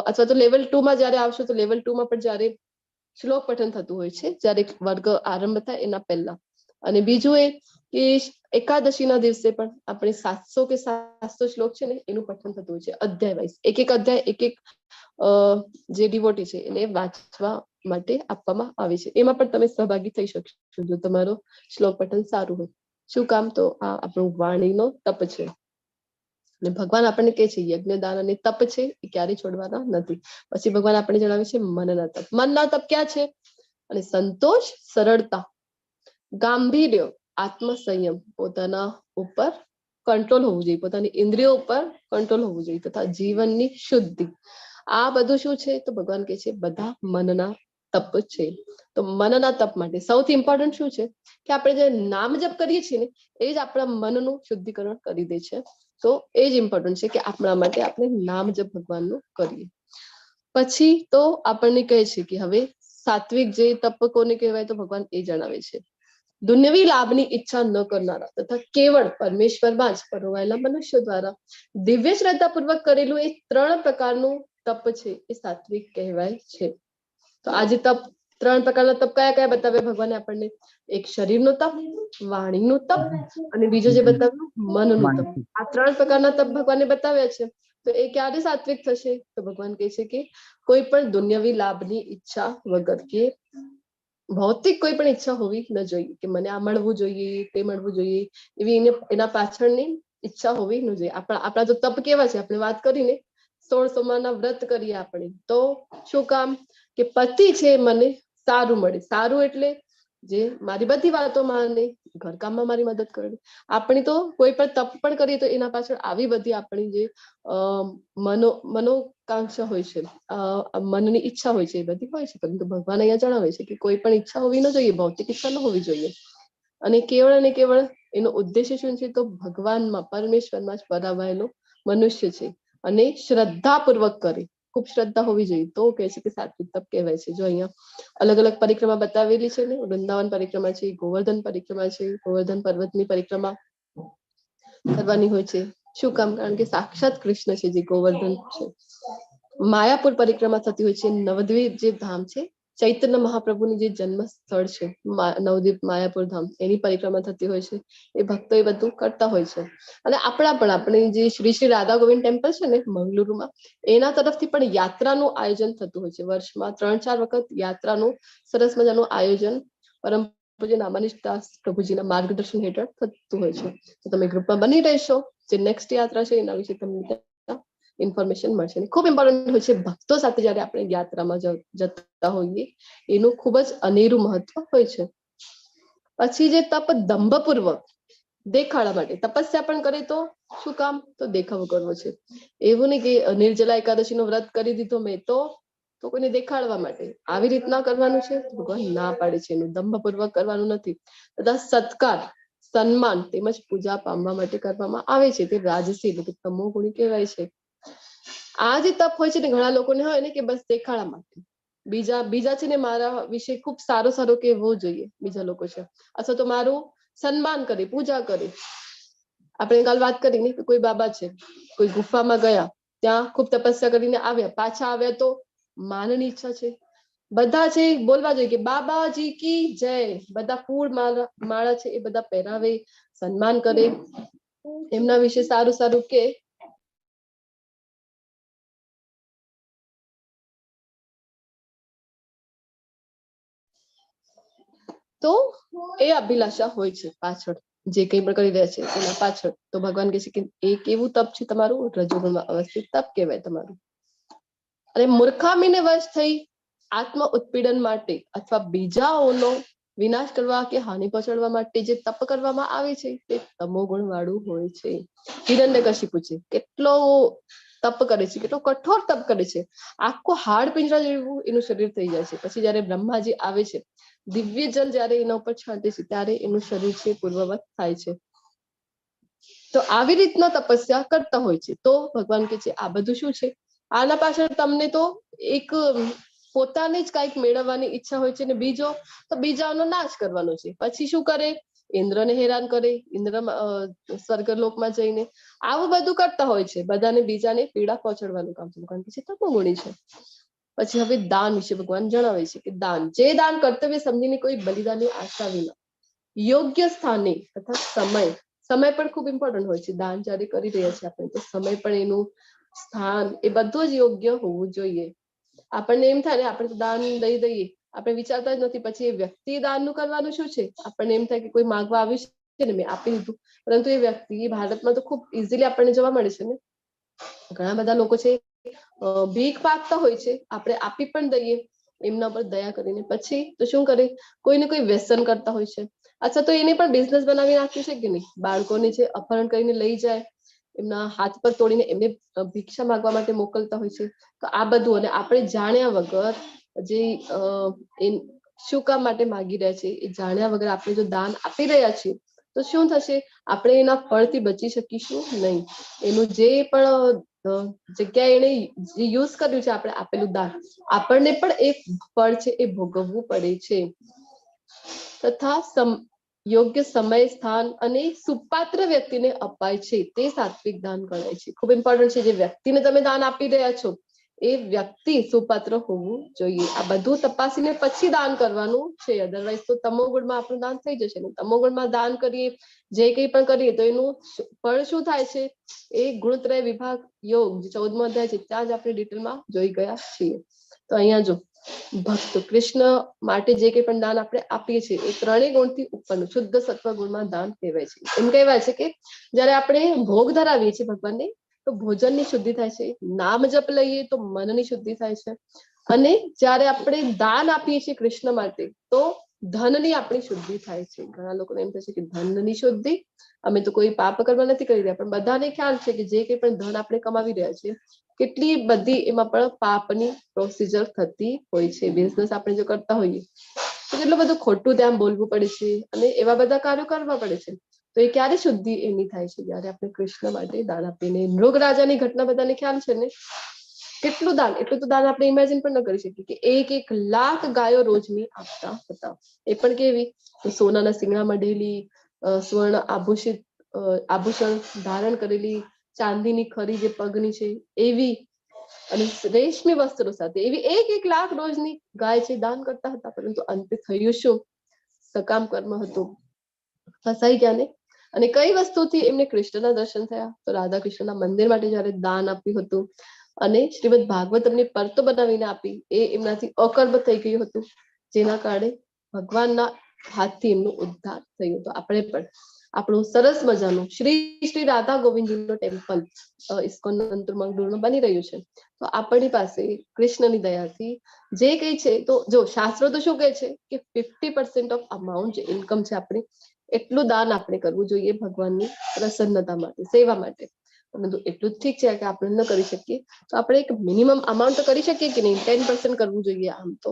અથવા તો લેવલ 2 માં જયારે આવશો, તો લેવલ 2 માં પણ જયારે શ્લોક પઠન થતું હોય છે, જ્યારે વર્ગ આરંભ થાય એના પહેલા. અને બીજું એ કે એકાદશીના દિવસે પણ આપણે 700 કે 700 શ્લોક છે ને એનું પઠન થતું હોય છે, અધ્યાય વાઇઝ. એક અધ્યાય એક જે ડિવોટી છે એને વાંચવા માટે આપવામાં આવે છે. એમાં પણ તમે સહભાગી થઈ શકશો જો તમારો શ્લોક પઠન સારું હોય. શું કામ? તો આ આપણું વાણીનો તપ છે. અને ભગવાન આપણને કહે છે યજ્ઞ, દાન અને તપ છે એ ક્યારેય છોડવાના નથી. પછી ભગવાન આપણને જણાવે છે મનના તપ. મનના તપ ક્યાં છે? અને સંતોષ, સરળતા, ગાંભીર્ય, આત્મસંયમ, પોતાના ઉપર કંટ્રોલ હોવું જોઈએ, પોતાની ઇન્દ્રિયો ઉપર કંટ્રોલ હોવું જોઈએ, તથા જીવનની શુદ્ધિ. આ બધું શું છે? તો ભગવાન કહે છે બધા મનના તપ છે. તો મનના તપ માટે સૌથી ઇમ્પોર્ટન્ટ શું છે કે આપણે જે નામ જપ કરીએ છીએ ને એ જ આપણા મનનું શુદ્ધિકરણ કરી દે છે. તો એ જ ઇમ્પોર્ટન્ટ છે કે આપણા માટે આપણે નામ જપ ભગવાનનું કરીએ. પછી તો આપણને કહે છે કે હવે સાત્વિક જે તપ કોને કહેવાય? તો ભગવાન એ જણાવે છે દુન્યવી લાભની ઈચ્છા ન કરનારા તથા કેવળ પરમેશ્વરમાં જ પરોવાયેલા મનુષ્યો દ્વારા દિવ્ય શ્રદ્ધા પૂર્વક કરેલું એ 3 પ્રકારનું તપ છે એ સાત્વિક કહેવાય છે. તો આજે તપ 3 પ્રકારના તપ કયા કયા બતાવ્યા ભગવાને આપણને? એક શરીરનું તપ, વાણીનું તપ, અને બીજું જે બતાવ્યું મનનું તપ. આ 3 પ્રકારના તપ ભગવાને બતાવ્યા છે. તો એ ક્યારે સાત્વિક થશે? તો ભગવાન કહે છે કે કોઈ પણ દુન્યવી લાભની ઈચ્છા વગર, કે ભૌતિક કોઈ પણ ઈચ્છા હોવી ન જોઈએ કે મને આ મળવું જોઈએ, તે મળવું જોઈએ, એવી એના પાછળની ઈચ્છા હોવી ન જોઈએ. આપણા તો તપ કેવા છે આપણે વાત કરીને 16 સોમવારના વ્રત કરીએ આપણે, તો શું કામ? કે પતિ છે મને સારું મળે. સારું એટલે જે મારી બધી વાતો માને, ઘરકામમાં મારી મદદ કરે. આપણી તો કોઈ પણ તપ પણ કરીએ તો એના પાછળ આવી બધી આપણી જે મનોકાંક્ષા હોય છે, મનની ઈચ્છા હોય છે, એ બધી હોય છે. પરંતુ ભગવાન અહીંયા જણાવે છે કે કોઈ પણ ઈચ્છા હોવી ન જોઈએ, ભૌતિક ઈચ્છા ન હોવી જોઈએ. અને કેવળ એનો ઉદ્દેશ્ય શું છે? તો ભગવાનમાં, પરમેશ્વરમાં જ પરાવાયેલો મનુષ્ય છે અને શ્રદ્ધાપૂર્વક કરે. ખૂબ શ્રદ્ધા હોવી જોઈએ તો કહે છે કે સાત્વિક તપ કહેવાય છે. જો અહીંયા અલગ અલગ પરિક્રમા બતાવેલી છે ને, વૃંદાવન પરિક્રમા છે, ગોવર્ધન પરિક્રમા છે, ગોવર્ધન પર્વતની પરિક્રમા કરવાની હોય છે. શું કામ? કારણ કે સાક્ષાત કૃષ્ણ છે જે ગોવર્ધન છે. માયાપુર પરિક્રમા થતી હોય છે. નવદ્વીપ જે ધામ છે, ચૈતન્ય મહાપ્રભુનું જે જન્મ સ્થળ છે, નવદ્વીપ માયાપુર ધામ, એની પરિક્રમા થતી હોય છે. એ ભક્તો એ બધું કરતા હોય છે. અને આપણી જે શ્રી રાધા ગોવિંદ ટેમ્પલ છે ને મંગલુરુમાં, એના તરફથી પણ યાત્રાનું આયોજન થતું હોય છે. વર્ષમાં 3-4 વખત યાત્રાનું સરસ મજાનું આયોજન પરમ પૂજ્ય નામાનીશ પ્રભુજીના માર્ગદર્શન હેઠળ થતું હોય છે. તો તમે ગ્રુપમાં બની રહેશો. જે નેક્સ્ટ યાત્રા છે એના વિશે તમને ઇન્ફોર્મેશન મળશે. ખૂબ ઇમ્પોર્ટન્ટ હોય છે ભક્તો સાથે જયારે આપણે યાત્રામાં જતા હોઈએ, એનું ખૂબ જ અનેરું મહત્વ હોય છે. પછી જે તપ દંભપૂર્વક દેખાડા માટે તપસ્યા પણ કરે તો શું કામ? તો દેખાવો કરવો છે. એવું નહીં કે નિર્જલા એકાદશી નું વ્રત કરી દીધું મેં તો કોઈને દેખાડવા માટે. આવી રીતના કરવાનું છે ભગવાન ના પાડે છે. એનું દંભપૂર્વક કરવાનું નથી. તથા સત્કાર, સન્માન તેમજ પૂજા પામવા માટે કરવામાં આવે છે તે રાજસી એટલે કે તમો ગુણી કહેવાય છે. આ જે તપ હોય છે ને ઘણા લોકોને હોય ને કે બસ દેખાડા માટે, બીજા છે ને મારા વિશે ખૂબ સારું કહેવું જોઈએ બીજા લોકો છે, અથવા તો મારું સન્માન કરે, પૂજા કરે. આપણે કાલ વાત કરી ને કે કોઈ બાબા છે, કોઈ ગુફામાં ગયા, ત્યાં ખૂબ તપસ્યા કરીને આવ્યા, પાછા આવ્યા તો માનની ઈચ્છા છે, બધા છે બોલવા જોઈએ કે બાબાજી કી જય. બધા ફૂલ માળા છે એ બધા પહેરાવે, સન્માન કરે, એમના વિશે સારું કે. તો એ અભિલાષા હોય છે પાછળ, જે કંઈ પણ કરી રહ્યા છે એના પાછળ. તો ભગવાન કહે છે કે એક એવું તપ છે તમારું, રજોગુણમાં અવસ્થિત તપ કહેવાય તમારું. અને મૂર્ખામીને વશ થઈ આત્મ ઉત્પીડન માટે અથવા બીજાઓનો વિનાશ કરવા કે હાનિ પહોંચાડવા માટે જે તપ કરવામાં આવે છે તે તમોગુણ વાળું હોય છે. હિરણ્યકશિપુ છે કેટલો તપ કરે છે, કેટલો કઠોર તપ કરે છે, આખો હાડ પિંજરા જેવું એનું શરીર થઈ જાય છે. પછી જયારે બ્રહ્માજી આવે છે, દિવ્ય જલ જયારે એના ઉપર છાંટે છે ત્યારે એનું શરીર છે પૂર્વવત થાય છે. તો આવી રીતના તપસ્યા કરતા હોય છે. તો ભગવાન કે છે આ બધું શું છે, આના પાછળ તમને તો એક પોતાને જ કઈક મેળવવાની ઈચ્છા હોય છે, ને બીજો તો બીજાનો નાશ કરવાનો છે. પછી શું કરે, ઇન્દ્રને હેરાન કરે, ઇન્દ્ર સ્વર્ગલોકમાં જઈને આવું બધું કરતા હોય છે, બધાને બીજાને પીડા પહોંચાડવાનું કામ ભગવાન કે છે તપોગુણી છે. પછી હવે દાન વિશે ભગવાન જણાવે છે કે દાન, જે દાન કર્તવ્ય સમજીને કોઈ બલિદાનની આશા વિના યોગ્ય સ્થાને તથા સમય પણ ખૂબ ઇમ્પોર્ટન્ટ હોય છે. દાન જયારે કરી રહ્યા છે આપણે તો સમય પણ એનું સ્થાન એ બધું જ યોગ્ય હોવું જોઈએ. આપણને એમ થાય ને આપણે તો દાન દઈ દઈએ, આપણે વિચારતા જ નથી પછી એ વ્યક્તિ દાનનું કરવાનું શું છે. આપણને એમ થાય કે કોઈ માંગવા આવ્યું છે ને મેં આપી દીધું, પરંતુ એ વ્યક્તિ ભારતમાં તો ખૂબ ઇઝીલી આપણને જોવા મળે છે ને, ઘણા બધા લોકો છે ભીખ માંગતા હોય છે, આપણે આપી પણ દઈએ એમના પર દયા કરીને. પછી તો શું કરે, કોઈને કોઈ વ્યસન કરતા હોય છે, અથવા તો એને પણ બિઝનેસ બનાવી નાખ્યું છે કે નહીં, બાળકોને છે અપહરણ કરીને લઈ જાય, એમના હાથ પર તોડીને એમને ભિક્ષા માંગવા માટે મોકલતા હોય છે. તો આ બધું, અને આપણે જાણ્યા વગર જે શું કામ માટે માગી રહ્યા છે એ જાણ્યા વગર આપણે જો દાન આપી રહ્યા છીએ તો શું થશે, આપણે એના ફળથી બચી શકીશું નહીં. એનું જે પણ જગ્યાએ એને યુઝ કર્યું છે આપણે આપેલું દાન, આપણને પણ એ ફળ છે એ ભોગવવું પડે છે. તથા યોગ્ય સમય, સ્થાન અને સુપાત્ર વ્યક્તિને અપાય છે તે સાત્વિક દાન ગણાય છે. ખૂબ ઇમ્પોર્ટન્ટ છે, જે વ્યક્તિને તમે દાન આપી રહ્યા છો એ વ્યક્તિ સુપાત્ર હોવું જોઈએ. આ બધું તપાસીને પછી દાન કરવાનું છે, અધરવાઇઝ તો તમોગુણમાં આપણું દાન થઈ જશે ને. તમોગુણમાં દાન કરીએ, જે કંઈ પણ કરીએ તો એનું ફળ શું થાય છે, એ ગુણત્રય વિભાગ યોગ 14મો અધ્યાય છે ત્યાં જ આપણે ડિટેલમાં જોઈ ગયા છીએ. તો અહીંયા જો ભક્ત કૃષ્ણ માટે જે કંઈ પણ દાન આપણે આપીએ છીએ એ ત્રણેય ગુણથી ઉપરનું શુદ્ધ સત્વ ગુણમાં દાન કહેવાય છે. એમ કહેવાય છે કે જયારે આપણે ભોગ ધરાવીએ છીએ ભગવાનને તો ભોજનની શુદ્ધિ થાય છે, નામ જપ લઈએ તો મનની શુદ્ધિ થાય છે, અને જયારે આપણે દાન આપીએ છીએ કૃષ્ણ માટે તો ધનની આપણી શુદ્ધિ થાય છે. ઘણા લોકોને એમ થશે કે ધનની શુદ્ધિ, અમે તો કોઈ પાપ કર્મ નથી કરી રહ્યા, પણ બધાને ખ્યાલ છે કે જે કંઈ પણ ધન આપણે કમાવી રહ્યા છીએ કેટલી બધી એમાં પણ પાપની પ્રોસિજર થતી હોય છે. બિઝનેસ આપણે જો કરતા હોઈએ તો કેટલું બધું ખોટું ત્યાં બોલવું પડે છે અને એવા બધા કાર્યો કરવા પડે છે. તો એ ક્યારે શુદ્ધિ એની થાય છે, જયારે આપણે કૃષ્ણ માટે દાન આપીને. મૃગ રાજાની ઘટના બધાને ખ્યાલ છે ને, કેટલું દાન, એટલું તો દાન આપણે ઇમેજિન પણ ન કરી શકીએ કે 1 લાખ ગાયો રોજની આપતા હતા. એ પણ કેવી, તો સોનાના સિંગડા મઢેલી, સ્વર્ણ આભૂષણ ધારણ કરેલી, ચાંદીની ખરી જે પગની છે એવી, અને રેશમી વસ્ત્રો સાથે એવી 1 લાખ રોજની ગાય છે દાન કરતા હતા. પરંતુ અંતે થયું શું, સકામ કર્મ હતું, ફસાઈ ગયા ને. અને કઈ વસ્તુથી એમને કૃષ્ણના દર્શન થયા, તો રાધા કૃષ્ણના મંદિર માટે જયારે દાન આપ્યું હતું અને શ્રીમદ ભાગવત એમને પરતો બનાવીને આપી, એ એમનાથી અકર્મ થઈ ગયું હતું, જેના કારણે ભગવાનના હાથથી એમનો ઉદ્ધાર થયો. તો આપણે પણ આપણું સરસ મજાનું શ્રી શ્રી રાધા ગોવિંદજીનું ટેમ્પલ ઇસ્કોન મંગળૂરમાં બની રહ્યું છે. તો આપણી પાસે કૃષ્ણની દયાથી જે કઈ છે, તો જો શાસ્ત્રો તો શું કહે છે કે 50% ઓફ અમાઉન્ટ જે ઇન્કમ છે આપણી, એટલું દાન આપણે કરવું જોઈએ ભગવાનની પ્રસન્નતા માટે, સેવા માટે. પરંતુ એટલું જ ઠીક છે કે આપણે ન કરી શકીએ તો આપણે એક મિનિમમ અમાઉન્ટ તો કરી શકીએ કે નહીં, 10% કરવું જોઈએ આમ તો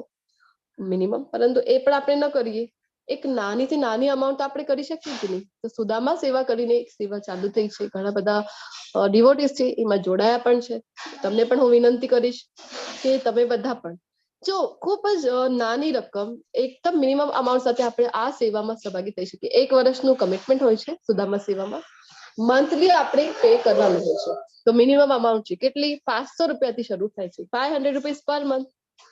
મિનિમમ, પરંતુ એ પણ આપણે ન કરીએ. એક નાનીથી નાની અમાઉન્ટ આપણે કરી શકીએ કે નહીં. તો સુદામા સેવા કરીને એક સેવા ચાલુ થઈ છે, ઘણા બધા ડિવોટીસ છે એમાં જોડાયા પણ છે. તમને પણ હું વિનંતી કરીશ કે તમે બધા પણ જો ખૂબ જ નાની રકમ એકદમ મિનિમમ અમાઉન્ટ સાથે આપણે આ સેવામાં સહભાગી થઈ શકીએ. 1 વર્ષનું કમિટમેન્ટ હોય છે સુદામા સેવામાં, મંથલી આપણે પે કરવાનું હોય છે. તો મિનિમમ અમાઉન્ટ છે કેટલી, 500 રૂપિયાથી શરૂ થાય છે. 500 રૂપીસ પર મંથ,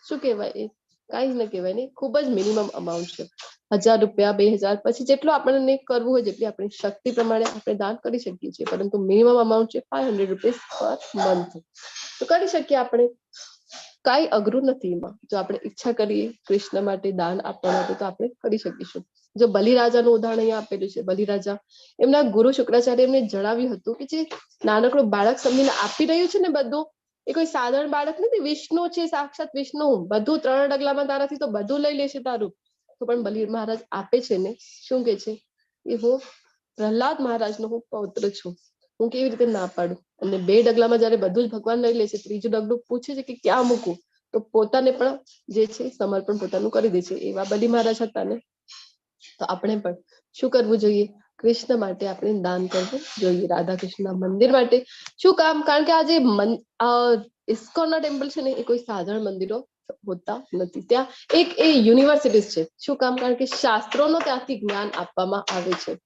શું કહેવાય, એ કાંઈ જ ન કહેવાય ને, ખૂબ જ મિનિમમ અમાઉન્ટ છે. 1000 રૂપિયા, 2000, પછી જેટલું આપણને કરવું હોય, જેટલી આપણી શક્તિ પ્રમાણે આપણે દાન કરી શકીએ છીએ, પરંતુ મિનિમમ અમાઉન્ટ છે 500 રૂપીસ પર મંથ. તો કરી શકીએ આપણે, કાંઈ અઘરું નથી એમાં. જો આપણે ઈચ્છા કરીએ કૃષ્ણ માટે દાન આપવા માટે તો આપણે કરી શકીશું. જો બલિરાજાનું ઉદાહરણ અહીંયા આપેલું છે. બલિરાજા એમના ગુરુ શુક્રાચાર્ય એમને જણાવ્યું હતું કે જે નાનકડું બાળક સમજીને આપી રહ્યું છે ને બધું, એ કોઈ સાધારણ બાળક નથી, વિષ્ણુ છે, સાક્ષાત વિષ્ણુ. બધું 3 ડગલામાં તારાથી તો બધું લઈ લેશે તારું. તો પણ બલિ મહારાજ આપે છે ને, શું કે છે કે હું પ્રહલાદ મહારાજનો હું પૌત્ર છું, હું કેવી રીતે ના પાડું. અને 2 ડગલામાં જયારે બધું જ ભગવાન લઈ લે છે, 3જું ડગલું પૂછે છે કે ક્યાં મૂકું, તો પોતાને પણ જે છે સમર્પણ પોતાનું કરી દે છે. એવા બલિ મહારાજ હતા ને. તો આપણે પણ શું કરવું જોઈએ, કૃષ્ણ માટે આપણે દાન કરવું જોઈએ, રાધા કૃષ્ણના મંદિર માટે. શું કામ, કારણ કે આ જે ઇસ્કોનના ટેમ્પલ છે ને, એ કોઈ સાધારણ મંદિરો હોતા નથી. ત્યાં એક એ યુનિવર્સિટીઝ છે. શું કામ, કારણ કે શાસ્ત્રોનો ત્યાંથી જ્ઞાન આપવામાં આવે છે.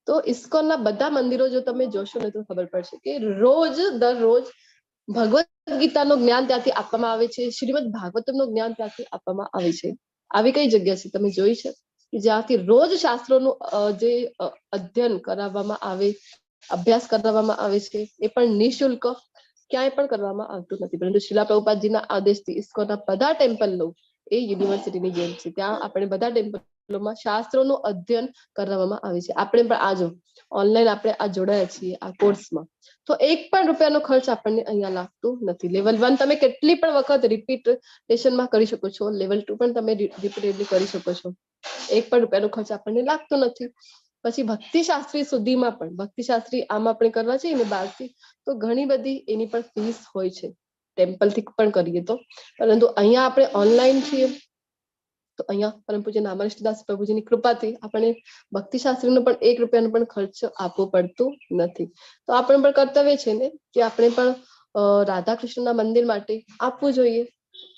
તો ઇસ્કોનના બધા મંદિરો જો તમે જોશો ને તો ખબર પડશે કે દરરોજ ભગવદ ગીતાનું જ્ઞાન ત્યાંથી આપવામાં આવે છે, શ્રીમદ ભાગવતમનું જ્ઞાન ત્યાંથી આપવામાં આવે છે. આવી કઈ જગ્યા છે તમે જોઈ છે કે જ્યાંથી રોજ શાસ્ત્રોનું જે અધ્યયન કરાવવામાં આવે, અભ્યાસ કરાવવામાં આવે છે, એ પણ નિઃશુલ્ક ક્યાંય પણ કરવામાં આવતું નથી. પરંતુ શ્રીલા પ્રભુપાદજીના આદેશથી ઇસ્કોનના બધા ટેમ્પલો એ યુનિવર્સિટીની જેમ છે. ત્યાં આપણે બધા ટેમ્પલોમાં શાસ્ત્રોનું અધ્યયન કરાવવામાં આવે છે. આપણે પણ આજો ઓનલાઈન આપણે આ જોડાયા છીએ આ કોર્સમાં, તો 1 પણ રૂપિયાનો ખર્ચ આપણને અહીંયા લાગતું નથી. લેવલ 1 તમે કેટલી પણ વખત રિપીટેશનમાં કરી શકો છો, લેવલ 2 પણ તમે રિપીટેડલી કરી શકો છો. 1 પણ રૂપિયાનો ખર્ચ આપણને લાગતો નથી. પછી ભક્તિ શાસ્ત્રી સુધીમાં પણ, ભક્તિ શાસ્ત્રી આમ આપણે કરવા જઈએ ને બહારથી, તો ઘણી બધી એની પણ ફીસ હોય છે, ટેમ્પલથી પણ કરીએ તો. પરંતુ અહીંયા આપણે ઓનલાઈન છીએ, તો અહીંયા પરમ પૂજ્ય નામાનિષ્ઠદાસ પ્રભુજીની કૃપાથી આપણે ભક્તિ શાસ્ત્રીનો પણ 1 રૂપિયાનો પણ ખર્ચ આપવો પડતું નથી. તો આપણે પણ કર્તવ્ય છે ને કે આપણે પણ રાધા કૃષ્ણના મંદિર માટે આપવું જોઈએ.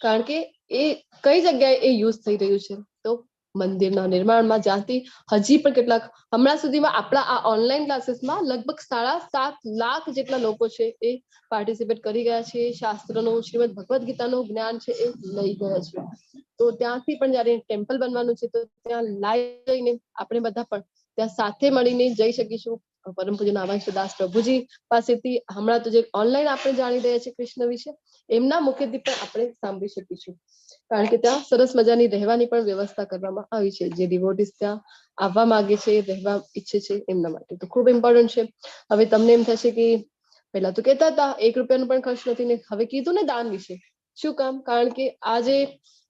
કારણ કે એ કઈ જગ્યાએ એ યુઝ થઈ રહ્યું છે, તો મંદિરના નિર્માણમાં, જ્યાંથી હજી પણ કેટલાક હમણાં સુધીમાં આપણા આ ઓનલાઈન ક્લાસીસમાં લગભગ 7.5 લાખ જેટલા લોકો છે એ પાર્ટિસિપેટ કરી ગયા છે. શાસ્ત્રનું, શ્રીમદ ભગવદ ગીતાનું જ્ઞાન છે એ લઈ ગયા છે. તો ત્યાંથી પણ જયારે ટેમ્પલ બનવાનું છે, તો ત્યાં લાઈવ જઈને આપણે બધા પણ ત્યાં સાથે મળીને જઈ શકીશું. પરમ પૂજ્ય નામાનિષ્ઠદાસ પ્રભુજી પાસેથી હમણાં તો જે ઓનલાઈન આપણે જાણી રહ્યા છીએ કૃષ્ણ વિશે, એમના મુખેથી પણ આપણે સાંભળી શકીશું. કારણ કે ત્યાં સરસ મજાની રહેવાની પણ વ્યવસ્થા કરવામાં આવી છે. જે ડિવોટીસ ત્યાં આવવા માંગે છે, રહેવા ઈચ્છે છે, એમના માટે તો ખૂબ ઇમ્પોર્ટન્ટ છે. હવે તમને એમ થશે કે પહેલા તો કહેતા હતા 1 રૂપિયાનો પણ ખર્ચ નથી ને, હવે કીધું ને દાન વિશે. શું કામ, કારણ કે આ જે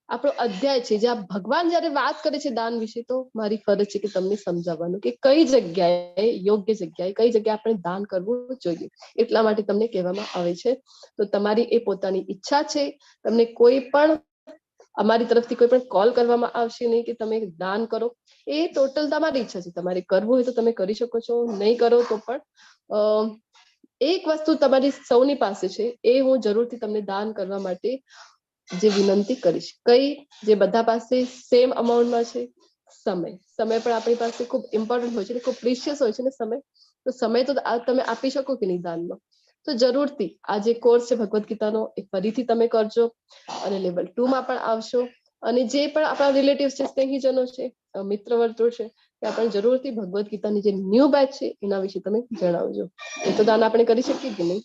આપણો અધ્યાય છે, જ્યાં ભગવાન જયારે વાત કરે છે દાન વિશે, તો મારી ફરજ છે કે તમને સમજાવવાનું કે કઈ જગ્યાએ, યોગ્ય જગ્યાએ, કઈ જગ્યાએ આપણે દાન કરવું જોઈએ. એટલા માટે તમને કહેવામાં આવે છે. તો તમારી એ પોતાની ઈચ્છા છે. તમને કોઈ પણ અમારી તરફથી કોઈ પણ કોલ કરવામાં આવશે નહીં કે તમે દાન કરો. એ ટોટલ તમારી ઈચ્છા છે. તમારે કરવું હોય તો તમે કરી શકો છો, નહીં કરો તો પણ એક વસ્તુ તમારી સૌની પાસે છે, એ હું જરૂરથી તમને દાન કરવા માટે જે વિનંતી કરીશ. કઈ, જે બધા પાસે સેમ અમાઉન્ટમાં છે, સમય પણ આપણી પાસે ખૂબ ઇમ્પોર્ટન્ટ હોય છે, ખૂબ પ્રિશિયસ હોય છે ને સમય. તો સમય તો તમે આપી શકો કે નહીં દાનમાં, તો જરૂરથી આ જે કોર્સ છે ભગવદ ગીતાનો એ ફરીથી તમે કરજો. અને લેવલ 2 માં પણ આવશો. અને જે પણ આપણા રિલેટિવ્સ છે, સ્નેહીજનો છે, મિત્ર વર્તુળ છે, કે આપણે જરૂરથી ભગવદ્ ગીતાની જે ન્યૂ બેચ છે એના વિશે તમે જણાવજો. એ તો દાન આપણે કરી શકીએ કે નહીં?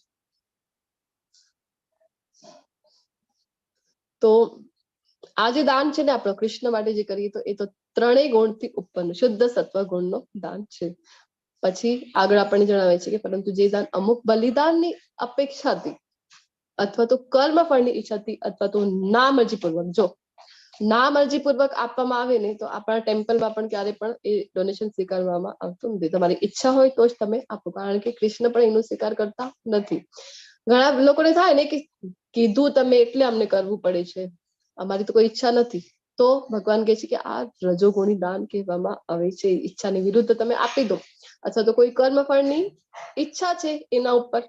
તો આ જે દાન છે ને આપણો કૃષ્ણ માટે જે કરીએ તો એ તો ત્રણેય ગુણથી ઉપરનું શુદ્ધ સત્વ ગુણનો દાન છે. પછી આગળ આપણને જણાવે છે કે પરંતુ જે દાન અમુક બલિદાનની અપેક્ષાથી અથવા તો કર્મ ફળની ઈચ્છાથી અથવા તો નામરજીપૂર્વક, જો નામરજીપૂર્વક આપવામાં આવે ને તો આપણા ટેમ્પલમાં પણ ક્યારે પણ એ ડોનેશન સ્વીકારવામાં આવતું નથી. તમારી ઈચ્છા હોય તો જ તમે આપો, કારણ કે કૃષ્ણ પણ એનો સ્વીકાર કરતા નથી. ઘણા લોકોને થાય ને કે કીધું તમે એટલે અમને કરવું પડે છે, અમારી તો કોઈ ઈચ્છા નથી. તો ભગવાન કહે છે કે આ રજોગુણી દાન કહેવામાં આવે છે. ઈચ્છાની વિરુદ્ધ તમે આપી દો, અથવા તો કોઈ કર્મફળની ઈચ્છા છે એના ઉપર.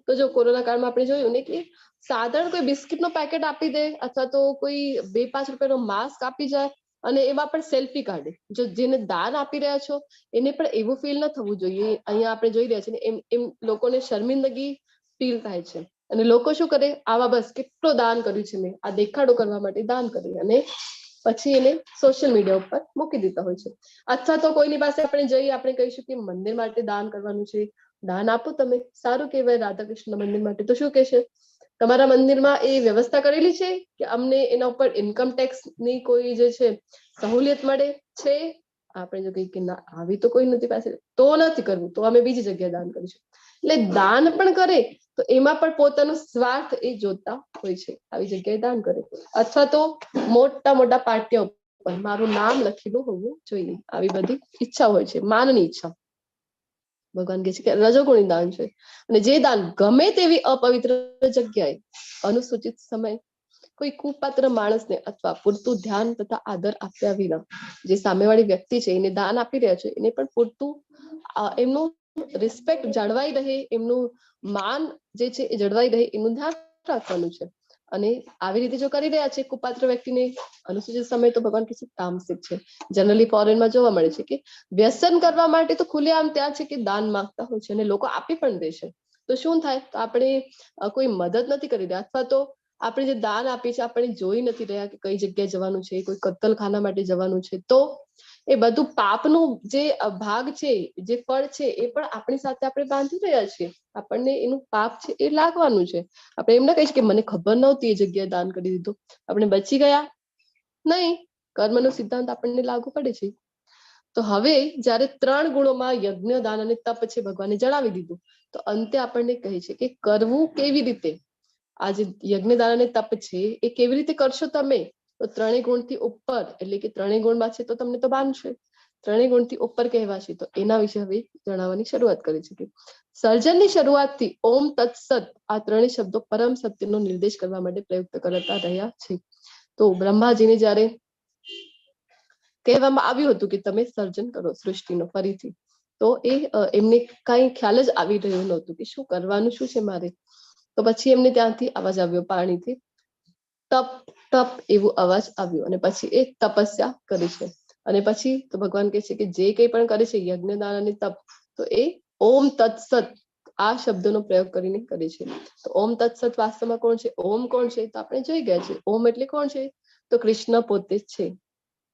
તો જો કોરોના કાળમાં આપણે જોયું ને કે સાધારણ કોઈ બિસ્કિટનો પેકેટ આપી દે અથવા તો કોઈ 2-5 રૂપિયાનો માસ્ક આપી જાય અને એમાં પણ સેલ્ફી કાઢે. જો જેને દાન આપી રહ્યા છો એને પણ એવું ફીલ ન થવું જોઈએ. અહીંયા આપણે જોઈ રહ્યા છીએ ને એમ લોકોને શર્મિંદગી ફીલ થાય છે અને લોકો શું કરે, આવા બસ કેટલો દાન કર્યું છે મેં, આ દેખાડો કરવા માટે દાન કરી અને પછી એને સોશિયલ મીડિયા ઉપર મૂકી દેતા હોય છે. અથવા તો કોઈની પાસે આપણે જઈએ, આપણે કહીશું કે મંદિર માટે દાન કરવાનું છે, દાન આપો તમે, સારું કહેવાય રાધા કૃષ્ણ મંદિર માટે. તો શું કહેશે, તમારા મંદિરમાં એ વ્યવસ્થા કરેલી છે કે અમને એના ઉપર ઇન્કમ ટેક્સ ની કોઈ જે છે સહુલિયત મળે છે? આપણે જો કહીએ કે ના આવી તો કોઈ નથી પાસે, તો નથી કરવું, તો અમે બીજી જગ્યાએ દાન કરીશું. એટલે દાન પણ કરે તો એમાં પણ પોતાનો સ્વાર્થ એ જોતા હોય છે, આવી જગ્યાએ દાન કરે. અથવા તો મોટા મોટા પાટિયા ઉપર મારું નામ લખેલું હોવું જોઈએ, આવી બધી ઈચ્છા હોય છે, માનની ઈચ્છા. ભગવાન કહે છે કે રજોગુણી દાન છે. અને જે દાન ગમે તેવી અપવિત્ર જગ્યાએ, અનુસૂચિત સમય, કોઈ કુપાત્ર માણસને અથવા પૂરતું ધ્યાન તથા આદર આપ્યા વિના જે સામેવાળી વ્યક્તિ છે એને દાન આપી રહ્યા છે, એને પણ પૂરતું એમનું રિસ્પેક્ટ જળવાઈ રહે, એમનું માન જે છે એ જળવાઈ રહે એનું ધ્યાન રાખવાનું છે. અને આવી રીતે જો કરી રહ્યા છે કુપાત્ર વ્યક્તિને અનુસૂચિત સમય, તો ભગવાન કૃષ્ણ તામસિક છે. જનરલી ફોરેનમાં જોવા મળે છે કે વ્યસન કરવા માટે તો ખુલ્લેઆમ ત્યાં છે કે દાન માંગતા હોય છે અને લોકો આપી પણ દે છે. તો શું થાય, તો આપણે કોઈ મદદ નથી કરી રહ્યા, અથવા તો આપણે જે દાન આપીએ છીએ આપણે જોઈ નથી રહ્યા કે કઈ જગ્યાએ જવાનું છે, કોઈ કત્તલખાના માટે જવાનું છે. તો એ બધું પાપનું જે ભાગ છે, જે ફળ છે એ પણ આપણી સાથે આપણે બાંધી રહ્યા છીએ. આપણને એનું પાપ છે એ લાગવાનું છે. આપણે એમ ના કહીએ કે મને ખબર નહોતી, એ જગ્યાએ દાન કરી દીધું, આપણે બચી ગયા નહીં. કર્મનો સિદ્ધાંત આપણને લાગુ પડે છે. તો હવે જ્યારે 3 ગુણોમાં યજ્ઞ, દાન અને તપ છે ભગવાને જણાવી દીધું, તો અંતે આપણને કહે છે કે કરવું કેવી રીતે. આ જે યજ્ઞ, દાન અને તપ છે એ કેવી રીતે કરશો તમે, તો 3 ગુણથી ઉપર, એટલે કે 3 ગુણમાં છે તો તમને તો બાંધશે, 3 ગુણથી ઉપર કહેવાશે. તો એના વિશે હવે જણાવવાની શરૂઆત કરી છે કે સર્જનની શરૂઆતથી ઓમ તત્સત આ 3 શબ્દો પરમ સત્યનો નિર્દેશ કરવા માટે પ્રયુક્ત કરતા રહ્યા છે. તો બ્રહ્માજીને જ્યારે કહેવામાં આવ્યું હતું કે તમે સર્જન કરો સૃષ્ટિનો ફરીથી, તો એમને કઈ ખ્યાલ જ આવી રહ્યું નહોતું કે શું કરવાનું શું છે મારે. તો પછી એમને ત્યાંથી અવાજ આવ્યો પાણીથી, તપ તપ એવું અવાજ આવ્યો અને પછી એ તપસ્યા કરી છે. અને પછી તો ભગવાન કહે છે કે જે કંઈ પણ કરે છે યજ્ઞ, દાન અને તપ, તો એ ઓમ તત્સત આ શબ્દનો પ્રયોગ કરીને કરે છે. તો ઓમ તત્સત વાસ્તવમાં કોણ છે? ઓમ કોણ છે? તો આપણે જોઈ ગયા છે. ઓમ એટલે કોણ છે? તો કૃષ્ણ પોતે જ છે.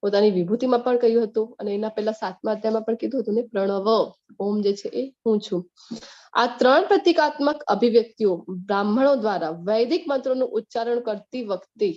પોતાની વિભૂતિમાં પણ કહ્યું હતું અને એના પહેલા 7મા અધ્યાયમાં પણ કીધું હતું ને, પ્રણવ, ઓમ જે છે એ હું છું. આ 3 પ્રતિકાત્મક અભિવ્યક્તિઓ બ્રાહ્મણો દ્વારા વૈદિક મંત્રોનું ઉચ્ચારણ કરતી વખતે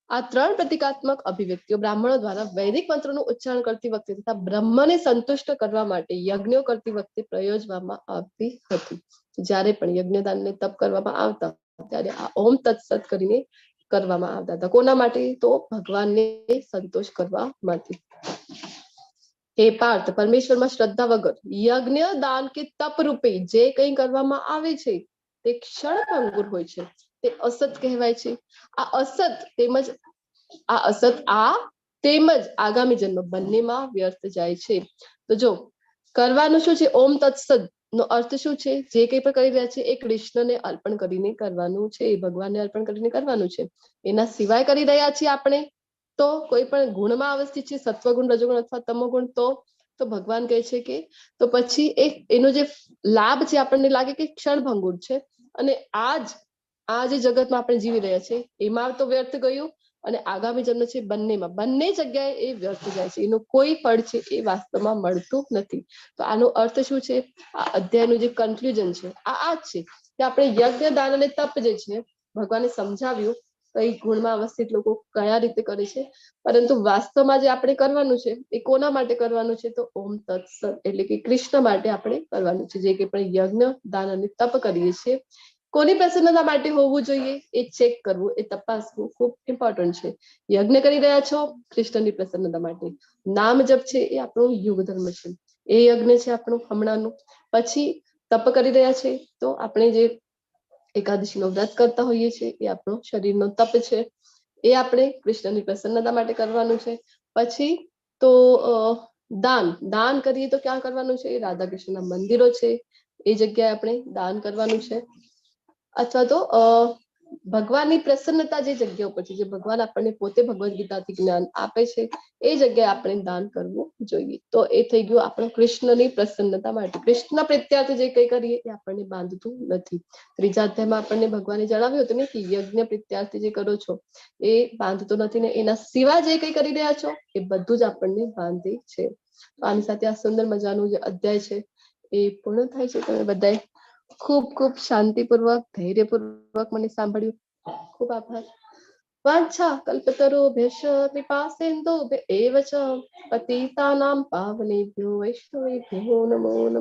આ 3 પ્રતિકાત્મક અભિવ્યક્તિઓ બ્રાહ્મણો દ્વારા વૈદિક મંત્રોનું ઉચ્ચારણ કરતી વખતે તથા બ્રહ્મને સંતુષ્ટ કરવા માટે યજ્ઞો કરતી વખતે પ્રયોજવામાં આવતી હતી. જ્યારે પણ યજ્ઞ, દાન અને તપ કરવામાં આવતા ત્યારે આ ઓમ તત્સત કરીને કરવામાં આવતા હતા. કોના માટે? તો ભગવાનને સંતોષ કરવા માટે. હે પાર્થ, પરમેશ્વરમાં શ્રદ્ધા વગર યજ્ઞ, દાન કે તપ રૂપે જે કંઈ કરવામાં આવે છે તે ક્ષણભંગુર હોય છે, તે અસત કહેવાય છે. આ અસત તેમજ આગામી જન્મ બંનેમાં વ્યર્થ જાય છે. તો જો કરવાનું શું છે, ઓમ તત્સત નો અર્થ શું છે? જે કંઈ પણ કરી રહ્યા છે એ કૃષ્ણને અર્પણ કરીને કરવાનું છે, ભગવાનને અર્પણ કરીને કરવાનું છે. એના સિવાય કરી રહ્યા છીએ આપણે તો કોઈ પણ ગુણમાં અવસ્થિત છે, સત્વગુણ, રજોગુણ અથવા તમોગુણ, તો તો ભગવાન કહે છે કે તો પછી એનો જે લાભ છે આપણને લાગે કે ક્ષણભંગુર છે, અને આ જે જગતમાં આપણે જીવી રહ્યા છે એમાં તો વ્યર્થ ગયું, અને આગામી જન્મ છે બંને જગ્યાએ એ વ્યર્થ જાય છે, એનું કોઈ ફળ છે એ વાસ્તવમાં મળતું નથી. તો આનો અર્થ શું છે? આ અધ્યાયનું જે કન્ક્લુઝન છે આ જ છે કે આપણે યજ્ઞ, દાન અને તપ જે છે ભગવાને સમજાવ્યું કઈ ગુણમાં અવસ્થિત લોકો કયા રીતે કરે છે, પરંતુ વાસ્તવમાં જે આપણે કરવાનું છે એ કોના માટે કરવાનું છે? તો ઓમ તત્સત એટલે કે કૃષ્ણ માટે આપણે કરવાનું છે. જે કે આપણે યજ્ઞ, દાન અને તપ કરીએ છીએ, કોની પ્રસન્નતા માટે હોવું જોઈએ એ ચેક કરવું, એ તપાસવું ખૂબ ઇમ્પોર્ટન્ટ છે. યજ્ઞ કરી રહ્યા છો કૃષ્ણની પ્રસન્નતા માટે, નામ જપ છે એ આપણો યુગ ધર્મ છે, એ યજ્ઞ છે આપણું હમણાંનું. પછી તપ કરી રહ્યા છે તો આપણે જે એકાદશીનો વ્રત કરતા હોઈએ છીએ એ આપણો શરીરનો તપ છે, એ આપણે કૃષ્ણની પ્રસન્નતા માટે કરવાનું છે. પછી તો દાન કરીએ તો ક્યાં કરવાનું છે? રાધા કૃષ્ણના મંદિરો છે એ જગ્યાએ આપણે દાન કરવાનું છે, અથવા તો ભગવાનની પ્રસન્નતા જે જગ્યા ઉપર છે, જે ભગવાન આપણને પોતે ભગવદ ગીતાથી જ્ઞાન આપે છે એ જગ્યાએ આપણે દાન કરવું જોઈએ. તો એ થઈ ગયું આપણો કૃષ્ણની પ્રસન્નતા માટે. કૃષ્ણ પ્રત્યાર્થે જે કંઈ કરીએ એ આપણને બાંધતું નથી. ત્રીજા અધ્યાયમાં આપણને ભગવાને જણાવ્યું હતું ને કે યજ્ઞ પ્રત્યાર્થે જે કરો છો એ બાંધતો નથી, ને એના સિવાય જે કંઈ કરી રહ્યા છો એ બધું જ આપણને બાંધે છે. આની સાથે આ સુંદર મજાનું જે અધ્યાય છે એ પૂર્ણ થાય છે. તમે બધાએ ખૂબ ખૂબ શાંતિપૂર્વક, ધૈર્યપૂર્વક મને સાંભળ્યું. ખૂબ આભાર. વાંછા કલ્પતરુભ્યશ્ચ કૃપા સિંધુભ્ય એવ ચ પતિતાનાં પાવનેભ્યો વૈષ્ણવેભ્યો નમો નમઃ.